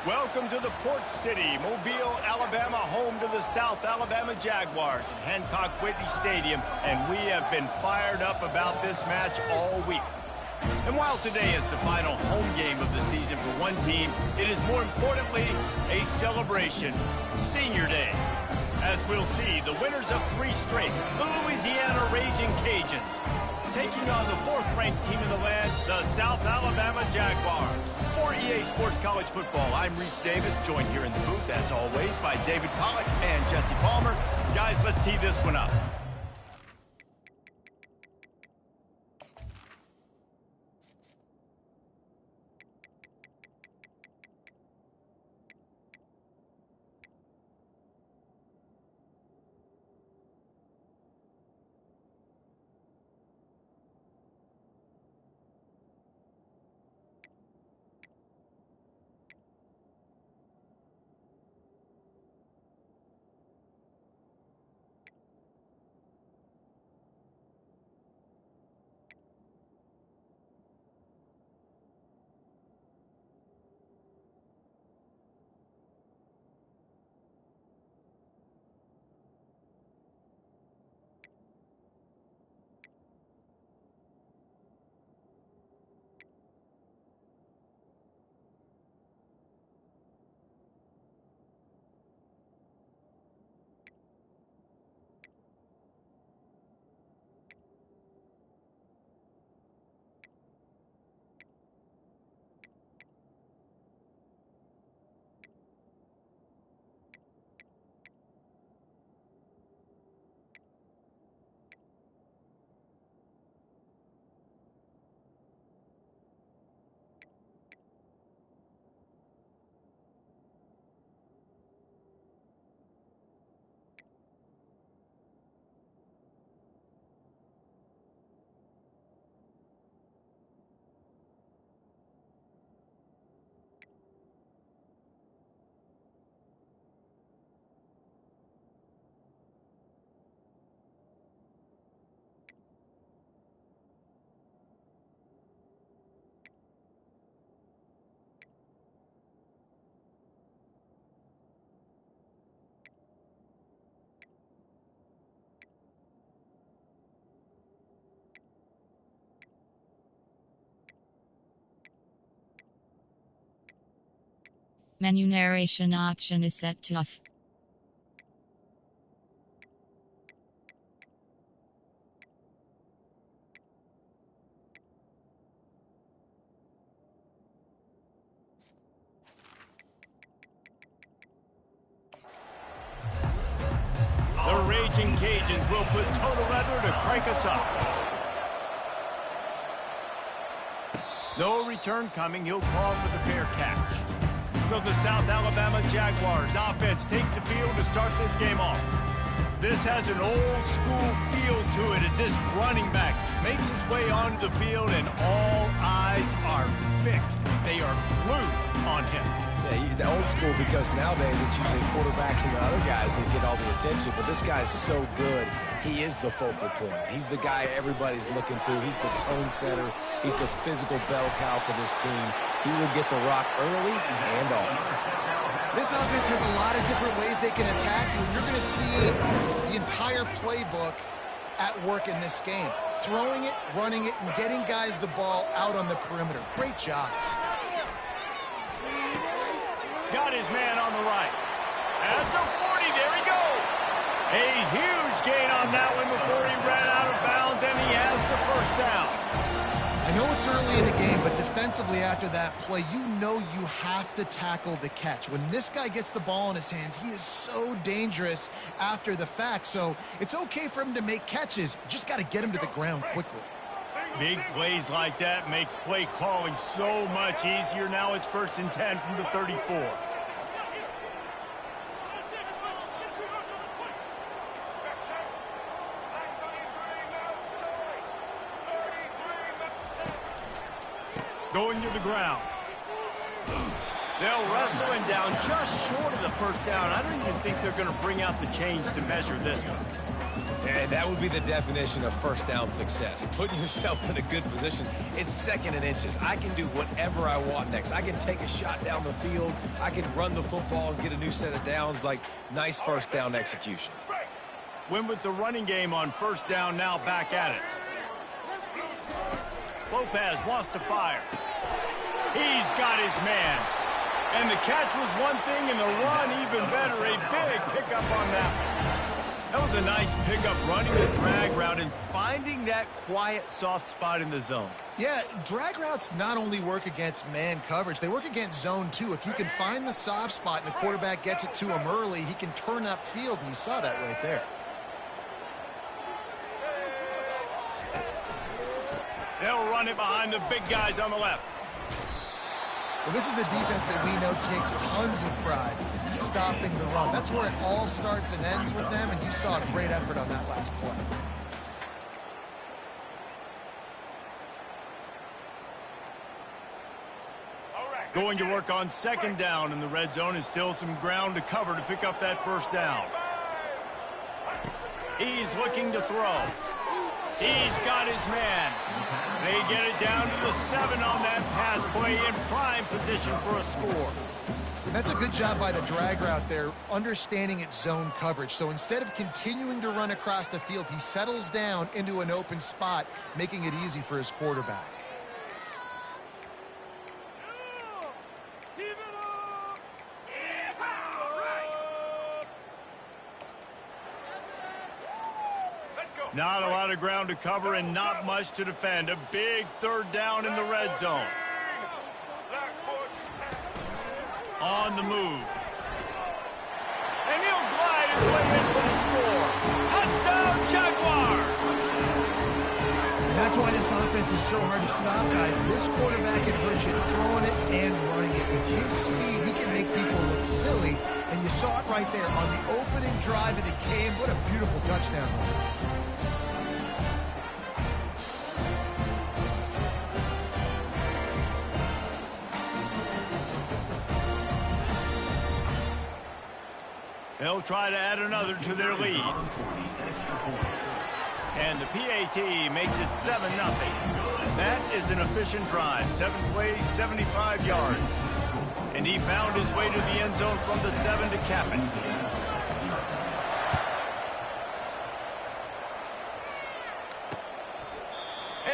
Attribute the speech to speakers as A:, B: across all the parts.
A: Welcome to the Port City, Mobile, Alabama, home to the South Alabama Jaguars at Hancock-Whitney Stadium, and we have been fired up about this match all week. And while today is the final home game of the season for one team, it is more importantly a celebration, Senior Day. As we'll see, the winners of 3 straight, the Louisiana Raging Cajuns, taking on the 4th-ranked team in the land, the South Alabama Jaguars. For EA Sports College Football, I'm Reese Davis, joined here in the booth, as always, by David Pollack and Jesse Palmer. Guys, let's tee this one up.
B: Menu narration option is set to off.
A: The Raging Cajuns will put total leather to crank us up. No return coming. He'll call for the fair catch. So the South Alabama Jaguars offense takes the field to start this game off. This has an old-school feel to it as this running back makes his way onto the field and all eyes are fixed. They are glued on him.
C: Yeah, the old school, because nowadays it's usually quarterbacks and the other guys that get all the attention, but this guy's so good. He is the focal point. He's the guy everybody's looking to. He's the tone setter. He's the physical bell cow for this team. He will get the rock early and often.
D: This offense has a lot of different ways they can attack you. You're going to see the entire playbook at work in this game. Throwing it, running it, and getting guys the ball out on the perimeter. Great job.
A: Got his man on the right. At the 40, there he goes. A huge gain on that one before he ran out of bounds, and he has the first down.
D: I know it's early in the game, but defensively after that play, you know you have to tackle the catch. When this guy gets the ball in his hands, he is so dangerous after the fact. So it's okay for him to make catches. You just got to get him to the ground quickly.
A: Big plays like that makes play calling so much easier. Now it's 1st and 10 from the 34. Going to the ground. They'll wrestle him down just short of the first down. I don't even think they're going to bring out the chains to measure this one.
C: And And that would be the definition of first down success. Putting yourself in a good position. It's 2nd and inches. I can do whatever I want next. I can take a shot down the field. I can run the football and get a new set of downs. Like, nice first down execution.
A: Win with the running game on first down, now back at it. Lopez wants to fire. He's got his man. And the catch was one thing, and the run even better. A big pickup on that one. That was a nice pickup, running the drag route and finding that quiet, soft spot in the zone.
D: Yeah, drag routes not only work against man coverage, they work against zone too. If you can find the soft spot and the quarterback gets it to him early, he can turn upfield, and you saw that right there.
A: They'll run it behind the big guys on the left.
D: Well, this is a defense that we know takes tons of pride stopping the run. That's where it all starts and ends with them, and you saw a great effort on that last play.
A: Going to work on 2nd down in the red zone, and still some ground to cover to pick up that first down. He's looking to throw. He's got his man. They get it down to the 7 on that pass play, in prime position for a score.
D: That's a good job by the drag route there, understanding its zone coverage. So instead of continuing to run across the field, he settles down into an open spot, making it easy for his quarterback.
A: Not a lot of ground to cover and not much to defend. A big 3rd down in the red zone. On the move. And he'll glide his way in for the score. Touchdown, Jaguars!
D: And that's why this offense is so hard to stop, guys. This quarterback can hurt you throwing it and running it. With his speed, he can make people look silly. And you saw it right there on the opening drive of the game. What a beautiful touchdown.
A: They'll try to add another to their lead. And the PAT makes it 7-0. That is an efficient drive. 7 plays, 75 yards. And he found his way to the end zone from the 7 to cap it.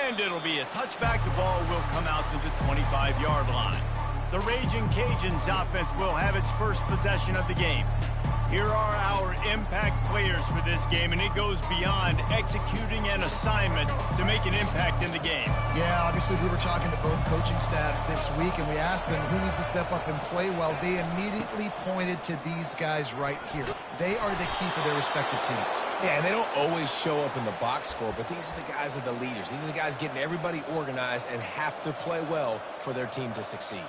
A: And it'll be a touchback. The ball will come out to the 25-yard line. The Raging Cajuns offense will have its first possession of the game. Here are our impact players for this game, and it goes beyond executing an assignment to make an impact in the game.
D: Yeah, obviously we were talking to both coaching staffs this week, and we asked them who needs to step up and play well. They immediately pointed to these guys right here. They are the key for their respective teams.
C: Yeah, and they don't always show up in the box score, but these are the guys that are the leaders. These are the guys getting everybody organized and have to play well for their team to succeed.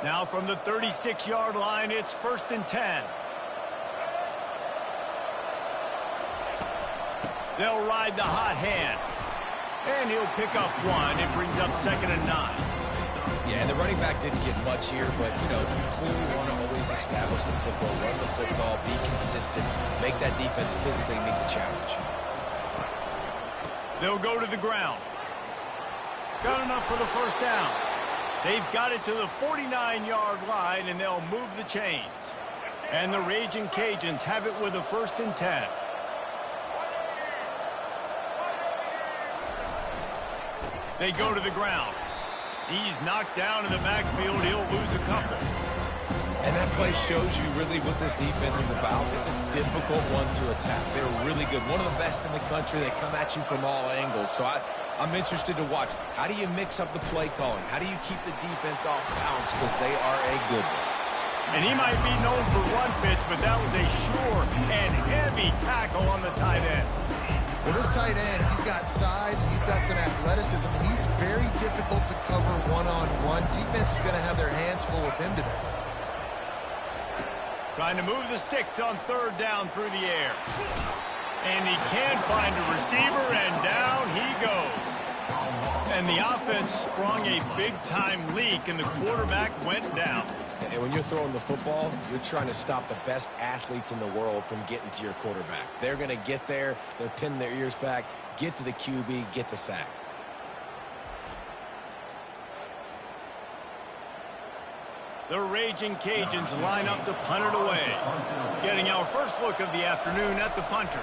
A: Now from the 36-yard line, it's 1st and 10. They'll ride the hot hand. And he'll pick up 1. It brings up 2nd and 9.
C: Yeah, and the running back didn't get much here, but, you know, you clearly want to always establish the tempo, run the football, be consistent, make that defense physically meet the challenge.
A: They'll go to the ground. Got enough for the first down. They've got it to the 49-yard line, and they'll move the chains. And the Raging Cajuns have it with a 1st and 10. They go to the ground. He's knocked down in the backfield. He'll lose a couple.
C: And that play shows you really what this defense is about. It's a difficult one to attack. They're really good. One of the best in the country. They come at you from all angles. So I'm interested to watch. How do you mix up the play calling? How do you keep the defense off balance? Because they are a good one.
A: And he might be known for one pitch, but that was a sure and heavy tackle on the tight end.
D: Well, this tight end, he's got size and he's got some athleticism, and he's very difficult to cover one-on-one. Defense is going to have their hands full with him today.
A: Trying to move the sticks on 3rd down through the air. And he can find a receiver, and down he goes. And the offense sprung a big-time leak, and the quarterback went down.
C: And when you're throwing the football, you're trying to stop the best athletes in the world from getting to your quarterback. They're going to get there. They're pinning their ears back, get to the QB, get the sack.
A: The Raging Cajuns line up to punt it away. Getting our first look of the afternoon at the punter.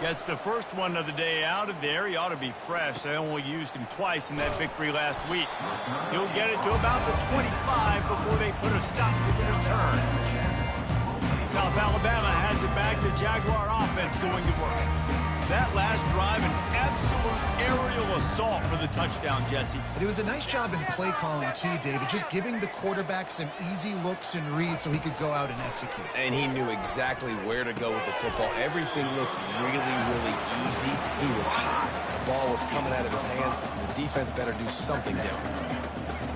A: Gets the first one of the day out of there. He ought to be fresh. They only used him twice in that victory last week. He'll get it to about the 25 before they put a stop to the return. South Alabama has it back. The Jaguar offense going to work. That last drive, an absolute aerial assault for the touchdown, Jesse.
D: But it was a nice job in play calling, too, David, just giving the quarterback some easy looks and reads so he could go out and execute.
C: And he knew exactly where to go with the football. Everything looked really, really easy. He was hot. The ball was coming out of his hands. The defense better do something different.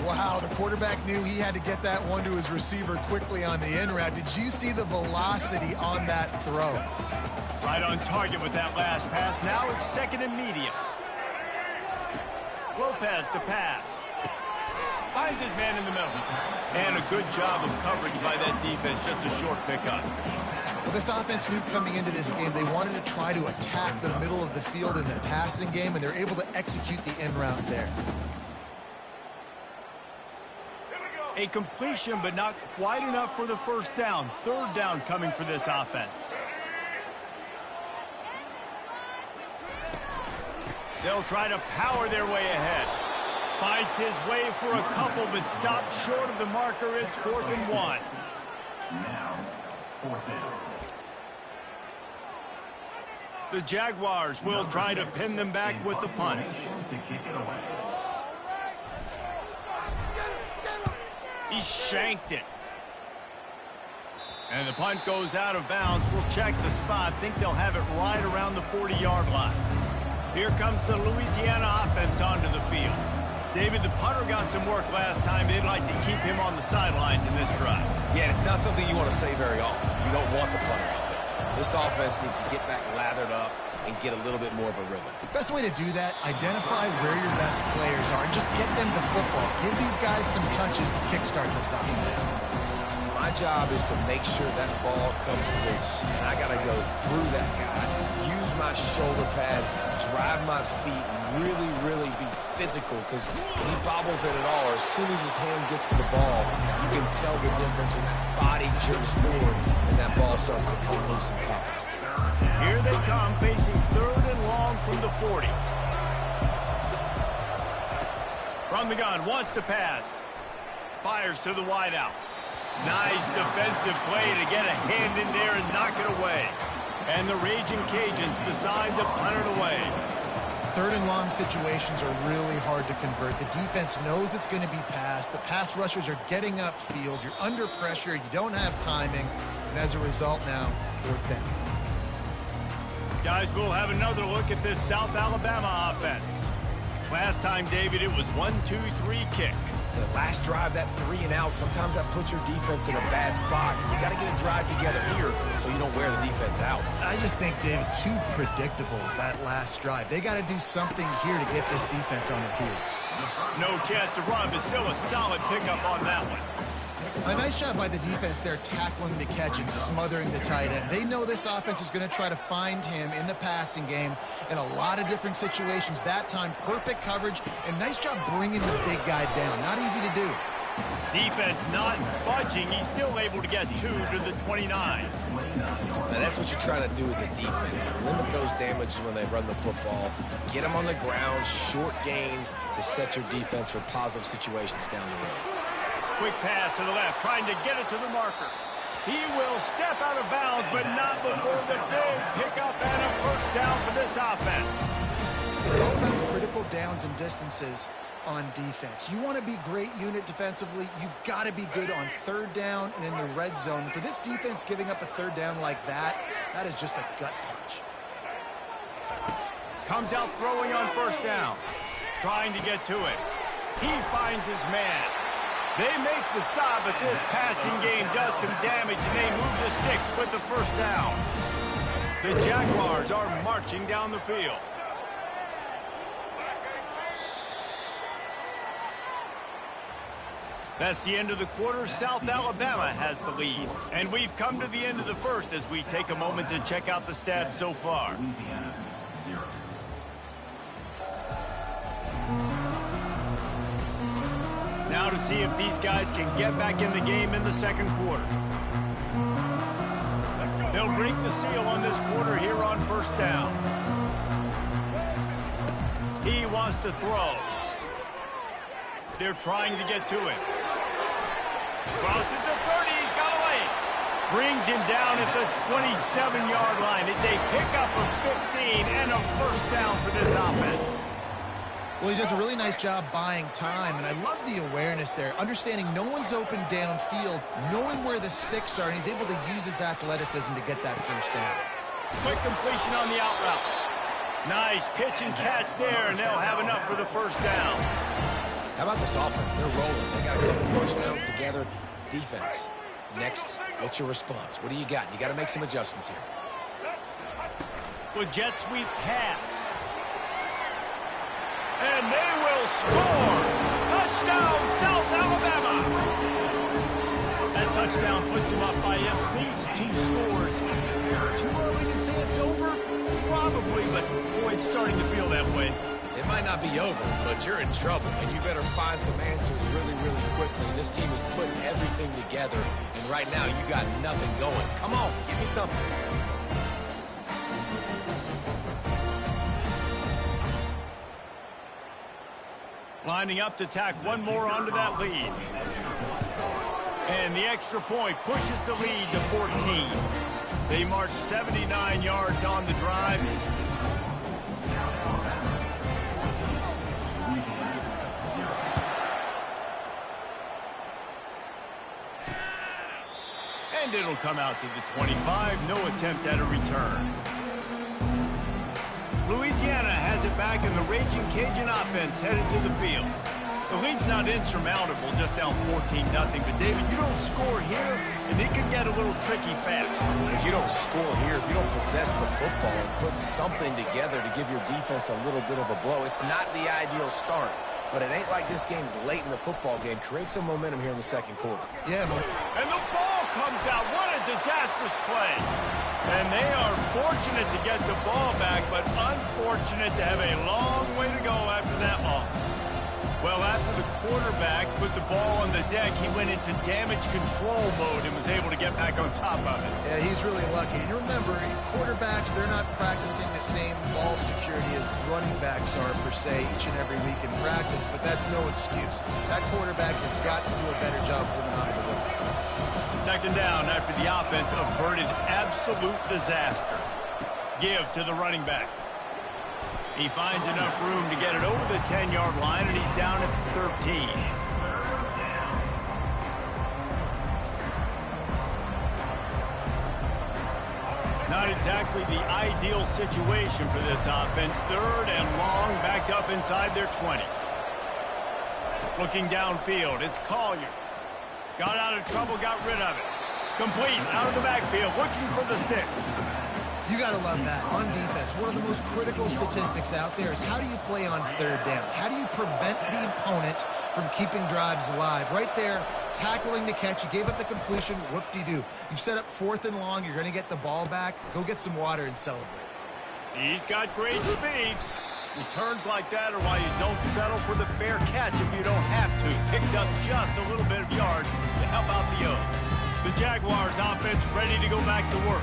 D: Wow, the quarterback knew he had to get that one to his receiver quickly on the in route. Did you see the velocity on that throw?
A: Right on target with that last pass. Now it's second and medium. Lopez to pass. Finds his man in the middle. And a good job of coverage by that defense. Just a short pickup.
D: Well, this offense knew coming into this game they wanted to try to attack the middle of the field in the passing game, and they're able to execute the in route there.
A: A completion, but not quite enough for the first down. Third down coming for this offense. They'll try to power their way ahead. Fights his way for a couple, but stops short of the marker. It's 4th and 1.
E: Now, 4th down.
A: The Jaguars will try to pin them back with the punt.
E: To kick it away.
A: He shanked it. And the punt goes out of bounds. We'll check the spot. Think they'll have it right around the 40-yard line. Here comes the Louisiana offense onto the field. David, the punter got some work last time. They'd like to keep him on the sidelines in this drive.
C: Yeah, it's not something you want to say very often. You don't want the punter out there. This offense needs to get back lathered up and get a little bit more of a rhythm.
D: Best way to do that, identify where your best players are and just get them the football. Give these guys some touches to kickstart this offense.
C: My job is to make sure that ball comes loose, and I got to go through that guy, use my shoulder pad, drive my feet, and really, really be physical, because he bobbles it at all, or as soon as his hand gets to the ball, you can tell the difference when that body jerks forward and that ball starts to come loose and pop out.
A: Here they come, facing 3rd and long from the 40. From the gun, wants to pass. Fires to the wideout. Nice defensive play to get a hand in there and knock it away. And the Raging Cajuns decide to punt it away.
D: 3rd and long situations are really hard to convert. The defense knows it's going to be passed. The pass rushers are getting upfield. You're under pressure. You don't have timing. And as a result now, 4th down.
A: Guys, we'll have another look at this South Alabama offense. Last time, David, it was 1-2-3 kick.
C: The last drive, that 3 and out, sometimes that puts your defense in a bad spot. You got to get a drive together here so you don't wear the defense out.
D: I just think, David, too predictable that last drive. They got to do something here to get this defense on their heels.
A: No chance to run, but still a solid pickup on that one.
D: A nice job by the defense there tackling the catch and smothering the tight end. They know this offense is going to try to find him in the passing game in a lot of different situations. That time, perfect coverage, and nice job bringing the big guy down. Not easy to do.
A: Defense not budging. He's still able to get 2 to the 29.
C: Now that's what you're trying to do as a defense. Limit those damages when they run the football. Get them on the ground, short gains to set your defense for positive situations down the road.
A: Quick pass to the left, trying to get it to the marker. He will step out of bounds, but not before the big pickup and a first down for this offense.
D: It's all about critical downs and distances on defense. You want to be great unit defensively, you've got to be good on 3rd down and in the red zone. For this defense giving up a 3rd down like that, that is just a gut punch.
A: Comes out throwing on 1st down. Trying to get to it. He finds his man. They make the stop, but this passing game does some damage, and they move the sticks with the 1st down. The Jaguars are marching down the field. That's the end of the quarter. South Alabama has the lead. And we've come to the end of the first as we take a moment to check out the stats so far.
E: Louisiana, 0.
A: Now to see if these guys can get back in the game in the second quarter. They'll break the seal on this quarter here on first down. He wants to throw. They're trying to get to him. Crosses the 30, he's got away. Brings him down at the 27-yard line. It's a pickup of 15 and a first down for this offense.
D: Well, he does a really nice job buying time, and I love the awareness there, understanding no one's open downfield, knowing where the sticks are, and he's able to use his athleticism to get that first down.
A: Quick completion on the out route. Nice pitch and catch there, and they'll have enough for the first down.
C: How about this offense? They're rolling. They got a couple first downs together. Defense. Next, what's your response? What do you got? You got to make some adjustments here.
A: With jet sweep pass. And they will score! Touchdown, South Alabama! That touchdown puts them up by at least 2 scores. Too early to say it's over? Probably, but boy, it's starting to feel that way.
C: It might not be over, but you're in trouble, and you better find some answers really, really quickly. This team is putting everything together, and right now you got nothing going. Come on, give me something.
A: Lining up to tack one more onto that lead. And the extra point pushes the lead to 14. They march 79 yards on the drive. And it'll come out to the 25. No attempt at a return. Louisiana has it back, and the Raging Cajun offense headed to the field. The lead's not insurmountable, just down 14-0. But, David, you don't score here, and it can get a little tricky fast.
C: If you don't score here, if you don't possess the football and put something together to give your defense a little bit of a blow, it's not the ideal start. But it ain't like this game's late in the football game. Create some momentum here in the second quarter.
D: Yeah, man.
A: And the ball comes out. What a disastrous play. And they are fortunate to get the ball back, but unfortunate to have a long way to go after that loss. Well, after the quarterback put the ball on the deck, he went into damage control mode and was able to get back on top of it.
D: Yeah, he's really lucky. And remember, quarterbacks, they're not practicing the same ball security as running backs are, per se, each and every week in practice, but that's no excuse. That quarterback has got to do a better job holding on to the ball.
A: Second down after the offense averted absolute disaster. Give to the running back. He finds enough room to get it over the 10-yard line, and he's down at 13. Not exactly the ideal situation for this offense. Third and long, backed up inside their 20. Looking downfield, it's Collier. Got out of trouble, got rid of it. Complete, out of the backfield, looking for the sticks.
D: You got to love that. On defense, one of the most critical statistics out there is how do you play on third down? How do you prevent the opponent from keeping drives alive? Right there, tackling the catch. You gave up the completion. Whoop-de-doo. You've set up 4th and long. You're going to get the ball back. Go get some water and celebrate.
A: He's got great speed. Returns like that are why you don't settle for the fair catch if you don't have to. Picks up just a little bit of yards to help out the O. The Jaguars offense ready to go back to work.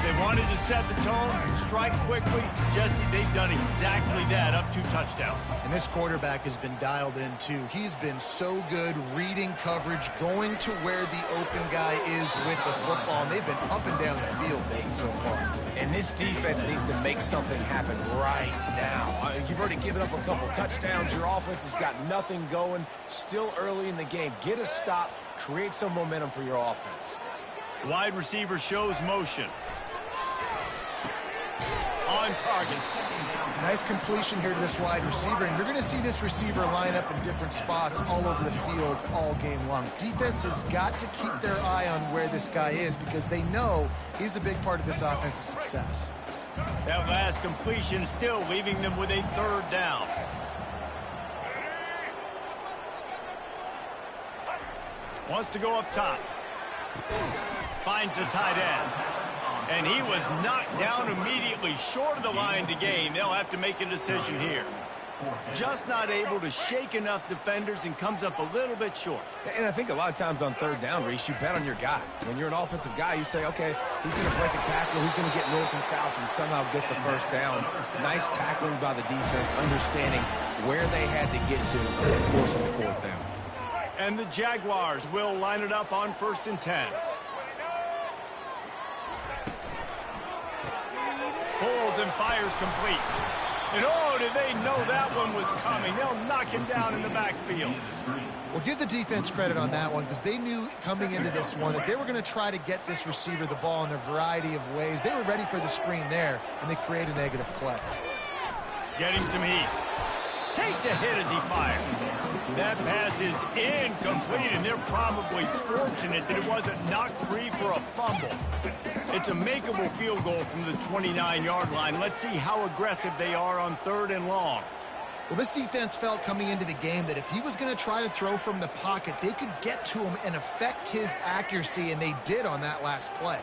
A: They wanted to set the tone, strike quickly. Jesse, they've done exactly that, up 2 touchdowns.
D: And this quarterback has been dialed in, too. He's been so good reading coverage, going to where the open guy is with the football. And they've been up and down the field, Dayton, so far.
C: And this defense needs to make something happen right now. You've already given up a couple touchdowns. Your offense has got nothing going. Still early in the game. Get a stop. Create some momentum for your offense.
A: Wide receiver shows motion. On target.
D: Nice completion here to this wide receiver, and you're going to see this receiver line up in different spots all over the field all game long. Defense has got to keep their eye on where this guy is because they know he's a big part of this offense's success.
A: That last completion still leaving them with a 3rd down. Wants to go up top. Finds the tight end. And he was knocked down immediately short of the line to gain. They'll have to make a decision here. Just not able to shake enough defenders and comes up a little bit short.
C: And I think a lot of times on third down, Reese, you bet on your guy. When you're an offensive guy, you say, okay, he's going to break a tackle, he's going to get north and south and somehow get the first down. Nice tackling by the defense, understanding where they had to get to and forcing the fourth down.
A: And the Jaguars will line it up on 1st and 10. Pulls and fires complete. And oh, did they know that one was coming? They'll knock him down in the backfield.
D: Well, give the defense credit on that one because they knew coming into this one that they were going to try to get this receiver the ball in a variety of ways. They were ready for the screen there, and they create a negative play.
A: Getting some heat. Takes a hit as he fires. That pass is incomplete, and they're probably fortunate that it wasn't knocked free for a fumble. It's a makeable field goal from the 29-yard line. Let's see how aggressive they are on 3rd and long.
D: Well, this defense felt coming into the game that if he was going to try to throw from the pocket, they could get to him and affect his accuracy, and they did on that last play.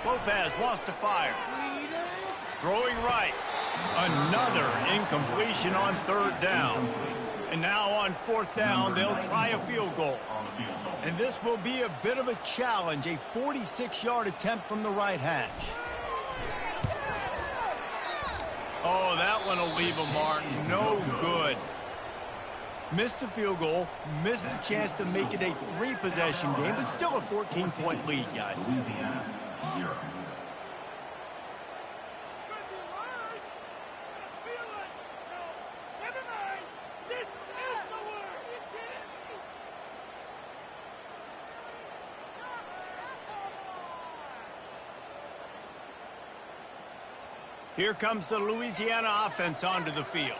A: Lopez wants to fire. Throwing right. Another incompletion on 3rd down. And now on 4th down, they'll try a field goal. And this will be a bit of a challenge, a 46-yard attempt from the right hash. Oh, that one will leave a mark. No good. Missed the field goal, missed the chance to make it a 3-possession game, but still a 14-point lead, guys.
E: Louisiana, 0.
A: Here comes the Louisiana offense onto the field.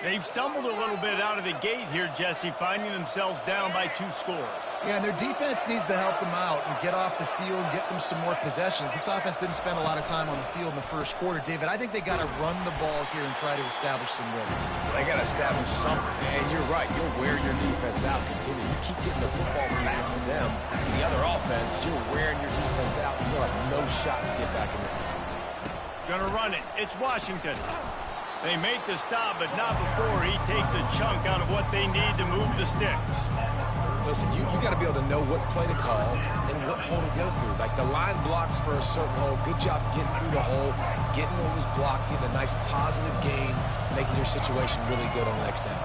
A: They've stumbled a little bit out of the gate here, Jesse, finding themselves down by 2 scores.
D: Yeah, and their defense needs to help them out and get off the field, get them some more possessions. This offense didn't spend a lot of time on the field in the first quarter, David. I think they got to run the ball here and try to establish some rhythm.
C: They got to establish something, and you're right. You'll wear your defense out. Continue to keep getting the football back to them. To the other offense, you're wearing your defense out. You'll have no shot to get back in this game.
A: Gonna run it. It's Washington. They make the stop, but not before he takes a chunk out of what they need to move the sticks.
C: Listen, you got to be able to know what play to call and what hole to go through. Like the line blocks for a certain hole. Good job getting through the hole, getting what was blocked, getting a nice positive gain, making your situation really good on the next down.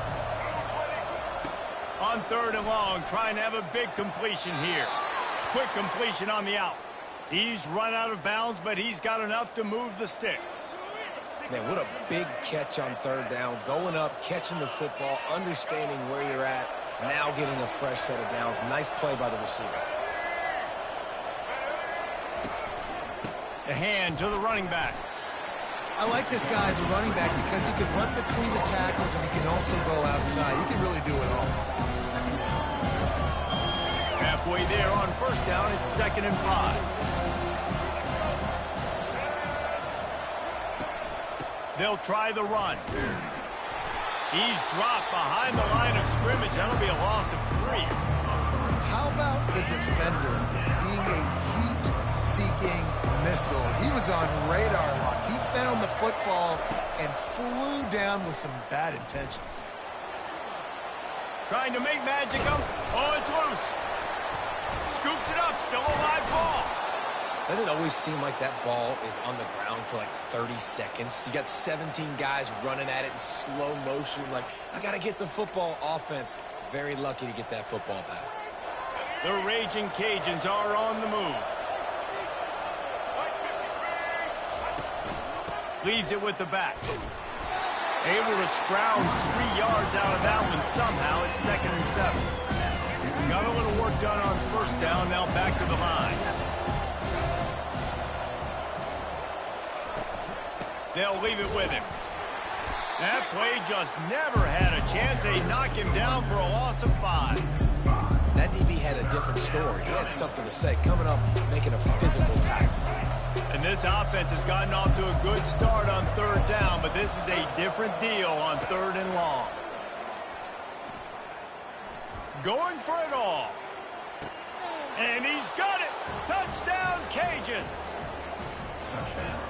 A: On 3rd and long, trying to have a big completion here. Quick completion on the out. He's run out of bounds, but he's got enough to move the sticks.
C: Man, what a big catch on 3rd down. Going up, catching the football, understanding where you're at, now getting a fresh set of downs. Nice play by the receiver.
A: The hand to the running back.
D: I like this guy as a running back because he can run between the tackles and he can also go outside. He can really do it all.
A: Halfway there on 1st down, it's 2nd and 5. They'll try the run. He's dropped behind the line of scrimmage. That'll be a loss of 3.
D: How about the defender being a heat-seeking missile? He was on radar lock. He found the football and flew down with some bad intentions.
A: Trying to make magic of. Oh, it's loose. Scoops it up. Still a live ball.
C: Doesn't it always seem like that ball is on the ground for like 30 seconds? You got 17 guys running at it in slow motion. Like, I got to get the football. Offense, very lucky to get that football back.
A: The Raging Cajuns are on the move. Leaves it with the back. Able to scrounge 3 yards out of that one somehow. It's 2nd and 7. Got a little work done on 1st down. Now back to the line. They'll leave it with him. That play just never had a chance. They knock him down for a loss of 5.
C: That DB had a different story. He had something to say. Coming up, making a physical tackle.
A: And this offense has gotten off to a good start on 3rd down, but this is a different deal on 3rd and long. Going for it all. And he's got it. Touchdown, Cajuns.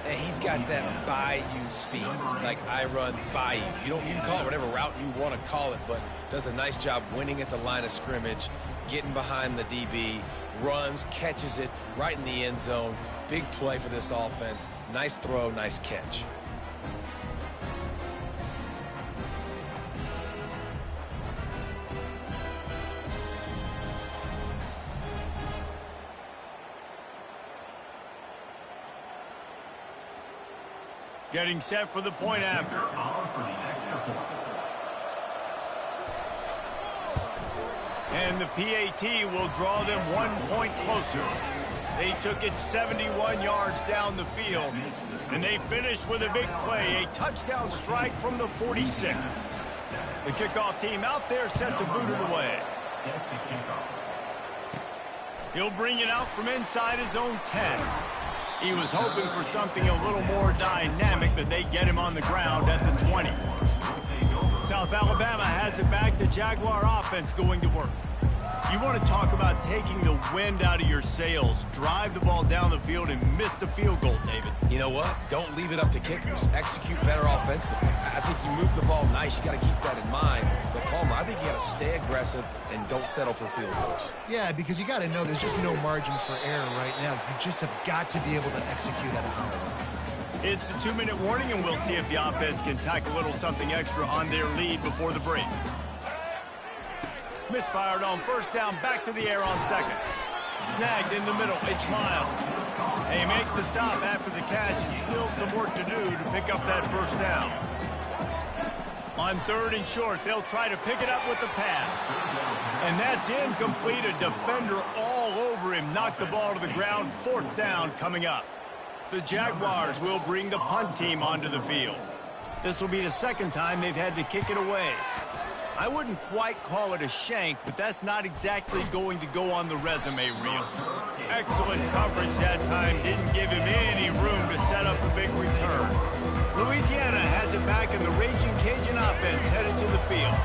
C: And he's got that bayou speed, like I run bayou. You can call it whatever route you want to call it, but does a nice job winning at the line of scrimmage, getting behind the DB, runs, catches it right in the end zone. Big play for this offense. Nice throw, nice catch.
A: Getting set for the point after. And the PAT will draw them 1 point closer. They took it 71 yards down the field, and they finished with a big play, a touchdown strike from the 46. The kickoff team out there set to boot it away. He'll bring it out from inside his own 10. He was hoping for something a little more dynamic, but they get him on the ground at the 20. South Alabama has it back. The Jaguar offense going to work. You want to talk about taking the wind out of your sails. Drive the ball down the field and miss the field goal, David.
C: You know what? Don't leave it up to kickers. Execute better offensively. I think you move the ball nice. You got to keep that in mind. But, Palmer, I think you got to stay aggressive and don't settle for field goals.
D: Yeah, because you got to know there's just no margin for error right now. You just have got to be able to execute at a high level.
A: It's the 2-minute warning, and we'll see if the offense can tack a little something extra on their lead before the break. Misfired on first down, back to the air on second. Snagged in the middle, it's Miles. They make the stop after the catch, and still some work to do to pick up that first down. On third and short, they'll try to pick it up with the pass. And that's incomplete. A defender all over him, knocked the ball to the ground. Fourth down coming up. The Jaguars will bring the punt team onto the field. This will be the second time they've had to kick it away. I wouldn't quite call it a shank, but that's not exactly going to go on the resume reel. Excellent coverage that time didn't give him any room to set up a big return. Louisiana has it back, and the Raging Cajun offense headed to the field.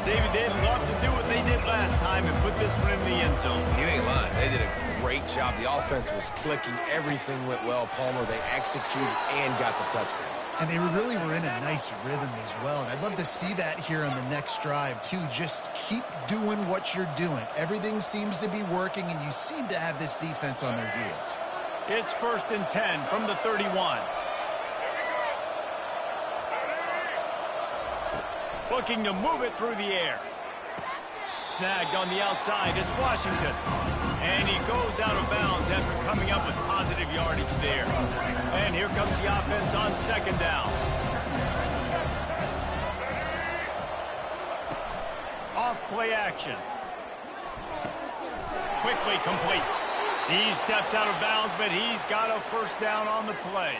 A: David, they'd love to do what they did last time and put this one in the end zone.
C: You ain't lying. They did a great job. The offense was clicking. Everything went well, Palmer. They executed and got the touchdown.
D: And they really were in a nice rhythm as well. And I'd love to see that here on the next drive, too. Just keep doing what you're doing. Everything seems to be working, and you seem to have this defense on their heels.
A: It's 1st and 10 from the 31. Looking to move it through the air. Snagged on the outside. It's Washington. And he goes out of bounds after coming up with positive yardage there. And here comes the offense on second down. Off play action. Quickly complete. He steps out of bounds, but he's got a first down on the play.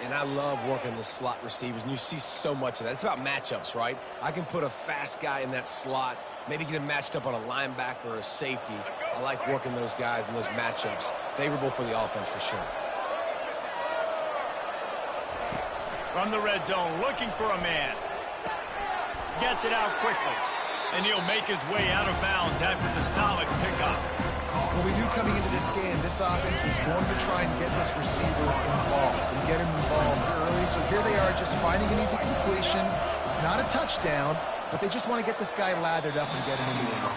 C: And I love working the slot receivers, and you see so much of that. It's about matchups, right? I can put a fast guy in that slot, maybe get him matched up on a linebacker or a safety. I like working those guys in those matchups. Favorable for the offense for sure.
A: From the red zone, looking for a man. Gets it out quickly. And he'll make his way out of bounds after the solid pickup.
D: Well, we knew coming into this game, this offense was going to try and get this receiver involved and get him involved early. So here they are just finding an easy completion. It's not a touchdown, but they just want to get this guy lathered up and get him into the game.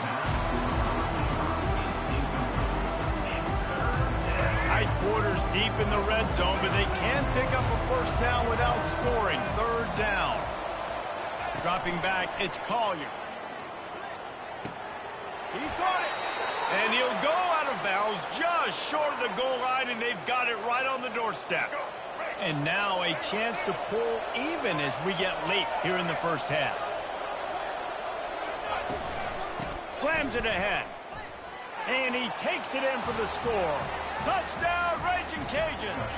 A: Tight quarters deep in the red zone, but they can pick up a first down without scoring. Third down. Dropping back, it's Collier. He caught it. And he'll go out of bounds just short of the goal line, and they've got it right on the doorstep. And now a chance to pull even as we get late here in the first half. Slams it ahead. And he takes it in for the score. Touchdown, Raging Cajuns.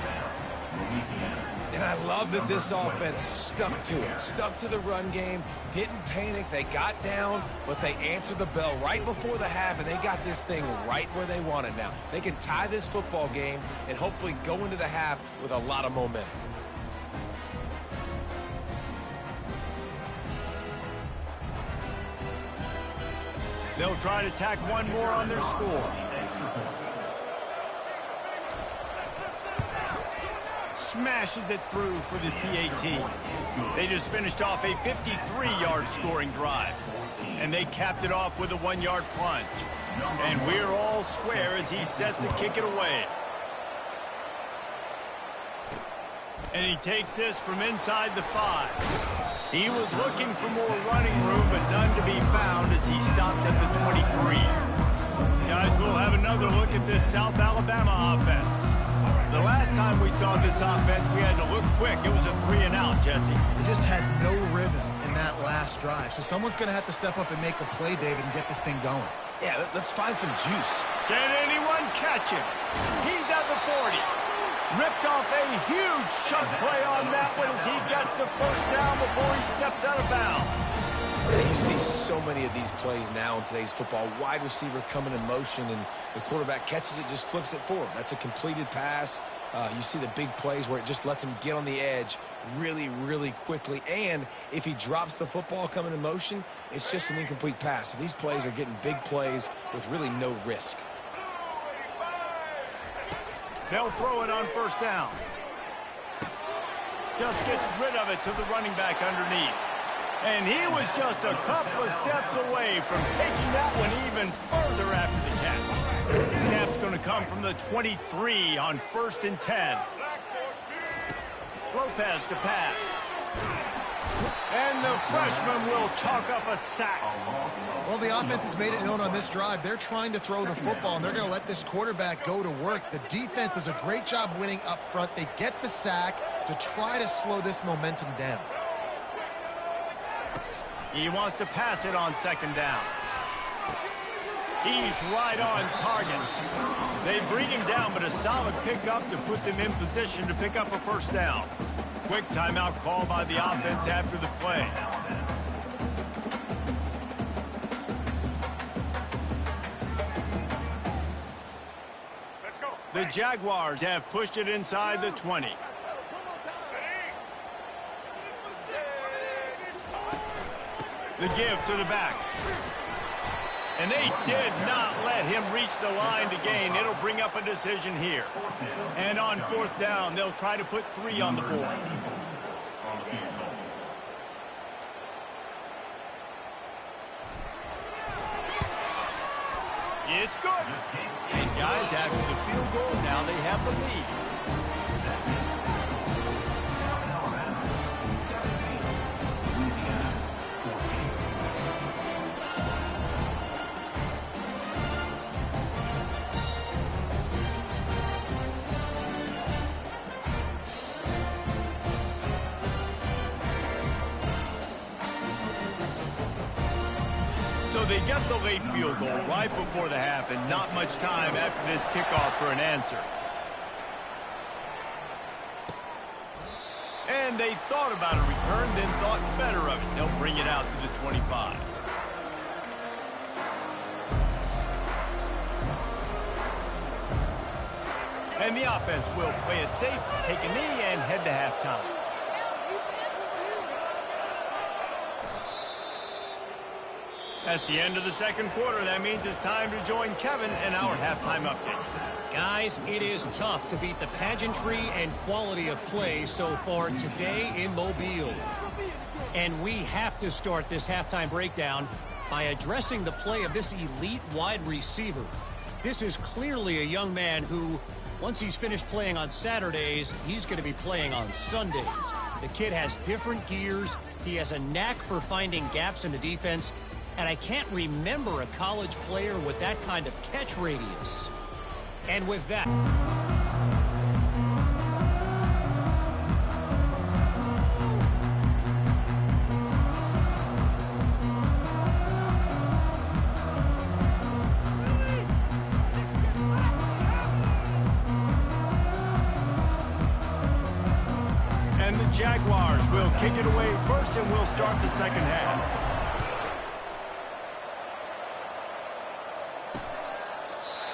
C: And I love that this offense stuck to it, stuck to the run game, didn't panic. They got down, but they answered the bell right before the half, and they got this thing right where they want it now. They can tie this football game and hopefully go into the half with a lot of momentum.
A: They'll try to tack one more on their score. smashes it through for the PAT. They just finished off a 53-yard scoring drive. And they capped it off with a 1-yard plunge. And we're all square as he's set to kick it away. And he takes this from inside the 5. He was looking for more running room, but none to be found as he stopped at the 23. Guys, we'll have another look at this South Alabama offense. The last time we saw this offense, we had to look quick. It was a 3-and-out, Jesse.
D: They just had no rhythm in that last drive. So someone's going to have to step up and make a play, David, and get this thing going.
C: Yeah, let's find some juice.
A: Can anyone catch him? He's at the 40. Ripped off a huge chunk play on that one as he gets the first down before he steps out of bounds.
C: And you see so many of these plays now in today's football. Wide receiver coming in motion, and the quarterback catches it, just flips it forward. That's a completed pass. You see the big plays where it just lets him get on the edge really, really quickly. And if he drops the football coming in motion, it's just an incomplete pass. So these plays are getting big plays with really no risk.
A: They'll throw it on first down. Just gets rid of it to the running back underneath. And he was just a couple of steps away from taking that one even further after the catch. Snap's going to come from the 23 on 1st and 10. Lopez to pass. And the freshman will chalk up a sack.
D: Well, the offense has made it known on this drive. They're trying to throw the football, and they're going to let this quarterback go to work. The defense does a great job winning up front. They get the sack to try to slow this momentum down.
A: He wants to pass it on 2nd down. He's right on target. They bring him down, but a solid pickup to put them in position to pick up a first down. Quick timeout call by the offense after the play. The Jaguars have pushed it inside the 20. The give to the back. And they did not let him reach the line to gain. It'll bring up a decision here. And on 4th down, they'll try to put 3 on the board. It's good. And guys, after the field goal, now they have the lead. So they get the late field goal right before the half, and not much time after this kickoff for an answer. And they thought about a return, then thought better of it. They'll bring it out to the 25. And the offense will play it safe, take a knee, and head to halftime. That's the end of the 2nd quarter. That means it's time to join Kevin in our halftime update.
F: Guys, it is tough to beat the pageantry and quality of play so far today in Mobile. And we have to start this halftime breakdown by addressing the play of this elite wide receiver. This is clearly a young man who, once he's finished playing on Saturdays, he's going to be playing on Sundays. The kid has different gears. He has a knack for finding gaps in the defense. And I can't remember a college player with that kind of catch radius. And with that...
A: And the Jaguars will kick it away first, and we'll start the 2nd half.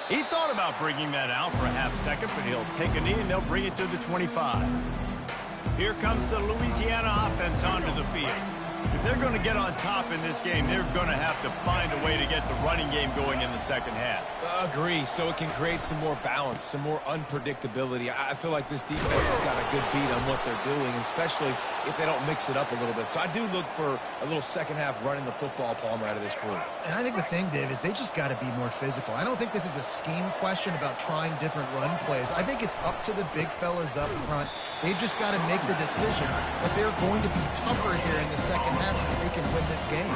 A: He thought about bringing that out for a half second, but he'll take a knee and they'll bring it to the 25. Here comes the Louisiana offense onto the field. If they're going to get on top in this game, they're going to have to find a way to get the running game going in the second half.
C: Agree, so it can create some more balance, some more unpredictability. I feel like this defense has got a good beat on what they're doing, especially if they don't mix it up a little bit. So I do look for a little second half running the football Palmer out of this group.
D: And I think the thing, Dave, is they just got to be more physical. I don't think this is a scheme question about trying different run plays. I think it's up to the big fellas up front. They've just got to make the decision that they're going to be tougher here in the second half so that they can win this game.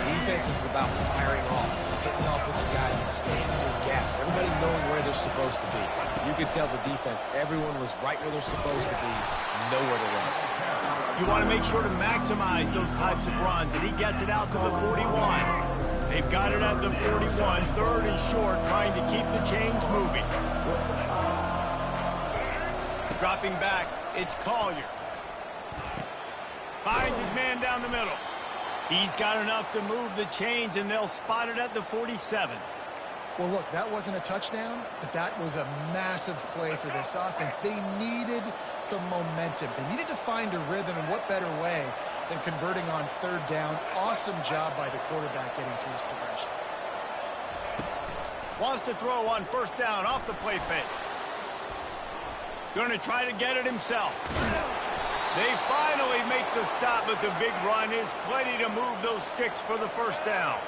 C: Defense is about firing off, hitting the offensive guys and staying in their gaps. Everybody knowing where they're supposed to be. You could tell the defense, everyone was right where they're supposed to be, nowhere to run.
A: You want to make sure to maximize those types of runs, and he gets it out to the 41. They've got it at the 41, third and short, trying to keep the chains moving. Dropping back, it's Collier. Finds his man down the middle. He's got enough to move the chains, and they'll spot it at the 47.
D: Well, look, that wasn't a touchdown, but that was a massive play for this offense. They needed some momentum. They needed to find a rhythm, and what better way than converting on third down. Awesome job by the quarterback getting through his progression.
A: Wants to throw on first down off the play fake. Going to try to get it himself. They finally make the stop, but the big run is plenty to move those sticks for the first down.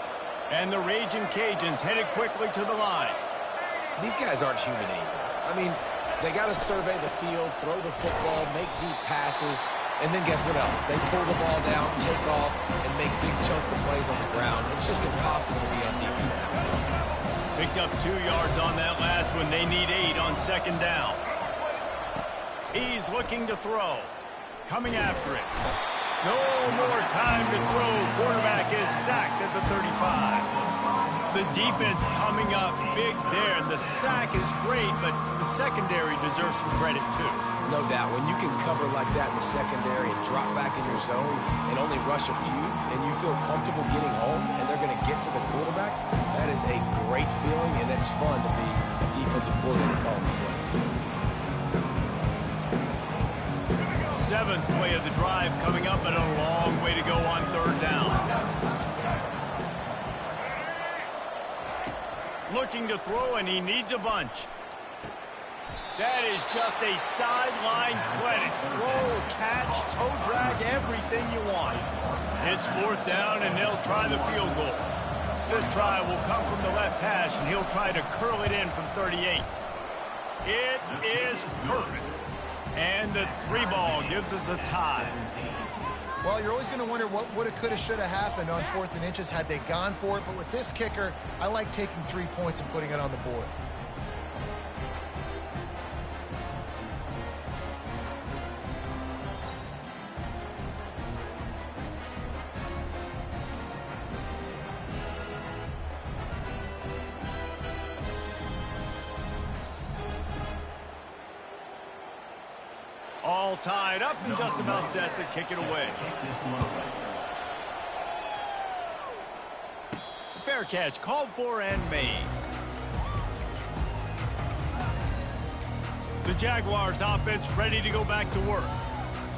A: And the Raging Cajuns headed quickly to the line.
C: These guys aren't human anymore. I mean, they got to survey the field, throw the football, make deep passes, and then guess what else? They pull the ball down, take off, and make big chunks of plays on the ground. It's just impossible to be on defense nowadays.
A: Picked up 2 yards on that last one. They need 8 on second down. He's looking to throw. Coming after it. No more time to throw. Quarterback is sacked at the 35. The defense coming up big there. The sack is great, but the secondary deserves some credit too.
C: No doubt. When you can cover like that in the secondary and drop back in your zone and only rush a few, and you feel comfortable getting home, and they're going to get to the quarterback, that is a great feeling, and it's fun to be a defensive coordinator calling the plays.
A: 7th play of the drive coming up, but a long way to go on third down. Looking to throw, and he needs a bunch. That is just a sideline credit. Throw, catch, toe drag, everything you want. It's fourth down, and they'll try the field goal. This try will come from the left hash, and he'll try to curl it in from 38. It is perfect. And the 3 ball gives us a tie.
D: Well, you're always going to wonder what woulda, coulda, shoulda happened on 4th and inches had they gone for it. But with this kicker, I like taking 3 points and putting it on the board.
A: All tied up and just about set to kick it away. Fair catch called for and made. The Jaguars offense ready to go back to work.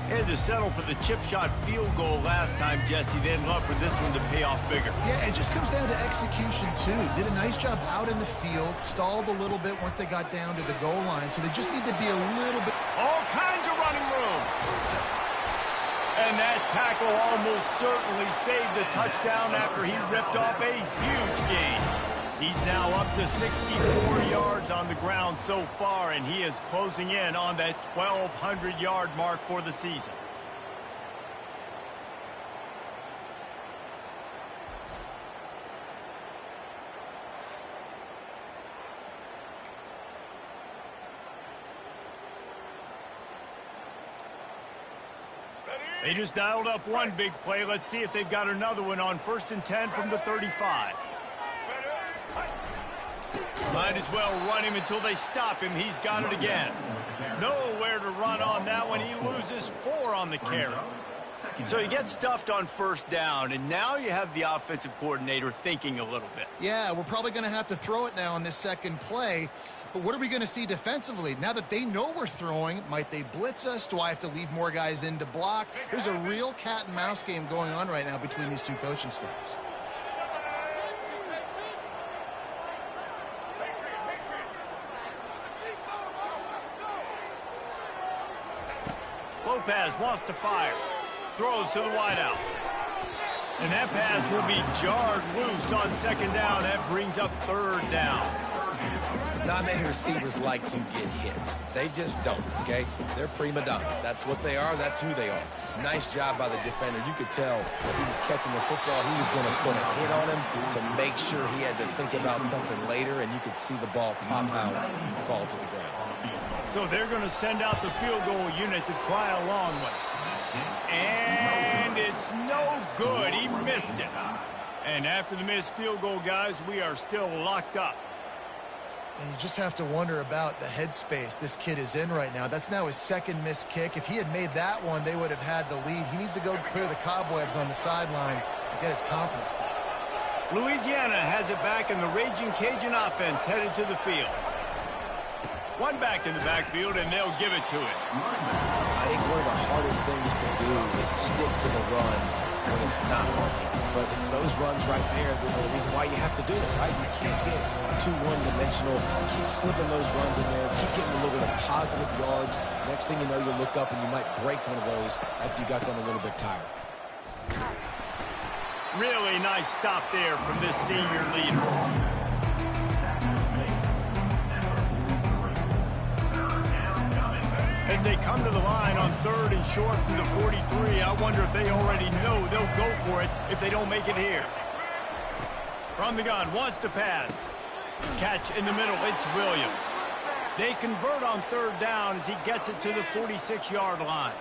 A: Had to settle for the chip shot field goal last time, Jesse. They'd love for this one to pay off bigger.
D: Yeah, it just comes down to execution, too. Did a nice job out in the field, stalled a little bit once they got down to the goal line, so they just need to be a little bit...
A: All kinds of running room. And that tackle almost certainly saved a touchdown after he ripped off a huge gain. He's now up to 64 yards on the ground so far, and he is closing in on that 1,200-yard mark for the season. They just dialed up one big play. Let's see if they've got another one on 1st and 10 from the 35. Might as well run him until they stop him. He's got it again. Nowhere to run on that one. He loses 4 on the carry. So he gets stuffed on first down, and now you have the offensive coordinator thinking a little bit.
D: Yeah, we're probably going to have to throw it now on this second play. But what are we going to see defensively? Now that they know we're throwing, might they blitz us? Do I have to leave more guys in to block? There's a real cat and mouse game going on right now between these two coaching staffs.
A: Lopez wants to fire. Throws to the wideout. And that pass will be jarred loose on second down. That brings up third down.
C: Not many receivers like to get hit. They just don't, okay? They're prima donnas. That's what they are. That's who they are. Nice job by the defender. You could tell he was catching the football. He was going to put a hit on him to make sure he had to think about something later, and you could see the ball pop out and fall to the ground.
A: So they're going to send out the field goal unit to try a long one. And it's no good. He missed it. And after the missed field goal, guys, we are still locked up.
D: And you just have to wonder about the headspace this kid is in right now. That's now his second missed kick. If he had made that one, they would have had the lead. He needs to go clear the cobwebs on the sideline and get his confidence back.
A: Louisiana has it back, and the Raging Cajun offense headed to the field. One back in the backfield, and they'll give it to it.
C: I think one of the hardest things to do is stick to the run when it's not working. But it's those runs right there that are the reason why you have to do it, right? You can't get too one-dimensional. Keep slipping those runs in there. Keep getting a little bit of positive yards. Next thing you know, you'll look up and you might break one of those after you got them a little bit tired.
A: Really nice stop there from this senior leader. As they come to the line on third and short from the 43, I wonder if they already know they'll go for it if they don't make it here. From the gun, wants to pass. Catch in the middle, it's Williams. They convert on third down as he gets it to the 46-yard line.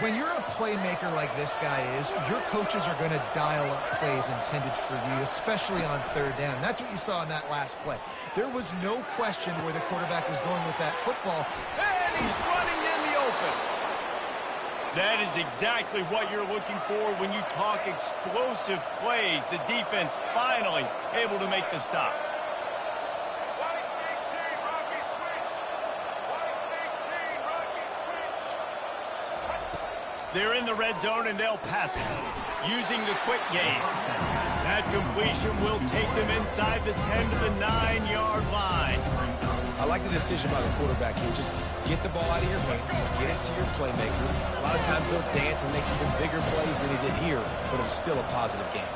D: When you're a playmaker like this guy is, your coaches are going to dial up plays intended for you, especially on third down. That's what you saw in that last play. There was no question where the quarterback was going with that football.
A: And he's running in the open. That is exactly what you're looking for when you talk explosive plays. The defense finally able to make the stop. They're in the red zone, and they'll pass it, using the quick game. That completion will take them inside the 10 to the 9-yard line.
C: I like the decision by the quarterback here. Just get the ball out of your hands, get it to your playmaker. A lot of times they'll dance and make even bigger plays than he did here, but it was still a positive game.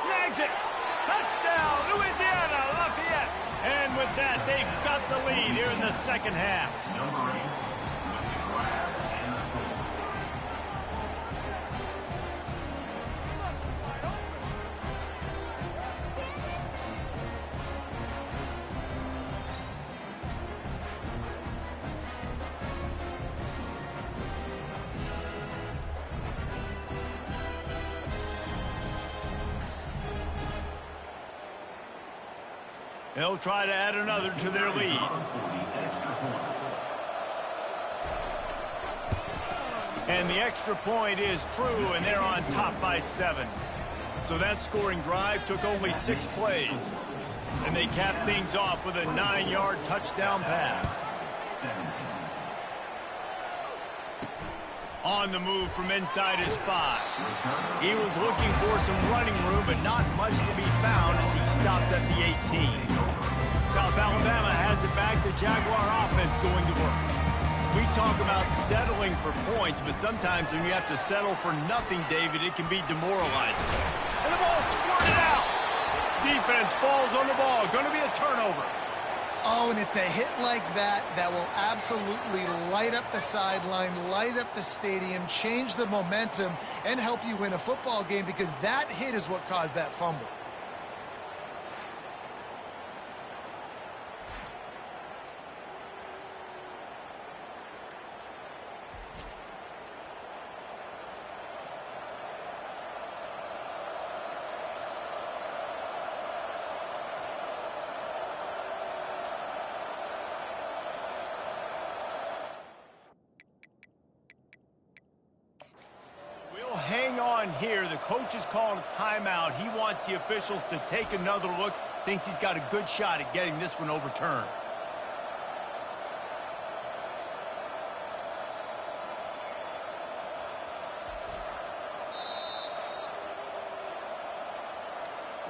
A: Snags it. Touchdown, Louisiana Lafayette. And with that, they've got the lead here in the second half. They'll try to add another to their lead. And the extra point is true, and they're on top by 7. So that scoring drive took only 6 plays. And they capped things off with a 9-yard touchdown pass. On the move from inside his 5. He was looking for some running room, but not much to be found as he stopped at the 18. South Alabama has it back. The Jaguar offense going to work. We talk about settling for points, but sometimes when you have to settle for nothing, David, it can be demoralizing. And the ball squirted out. Defense falls on the ball. Going to be a turnover.
D: Oh, and it's a hit like that that will absolutely light up the sideline, light up the stadium, change the momentum, and help you win a football game, because that hit is what caused that fumble.
A: here. The coach is calling a timeout. He wants the officials to take another look. Thinks he's got a good shot at getting this one overturned.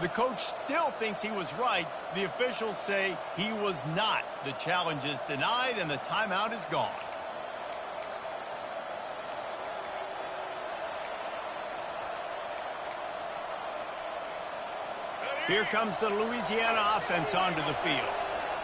A: The coach still thinks he was right. The officials say he was not. The challenge is denied and the timeout is gone. Here comes the Louisiana offense onto the field.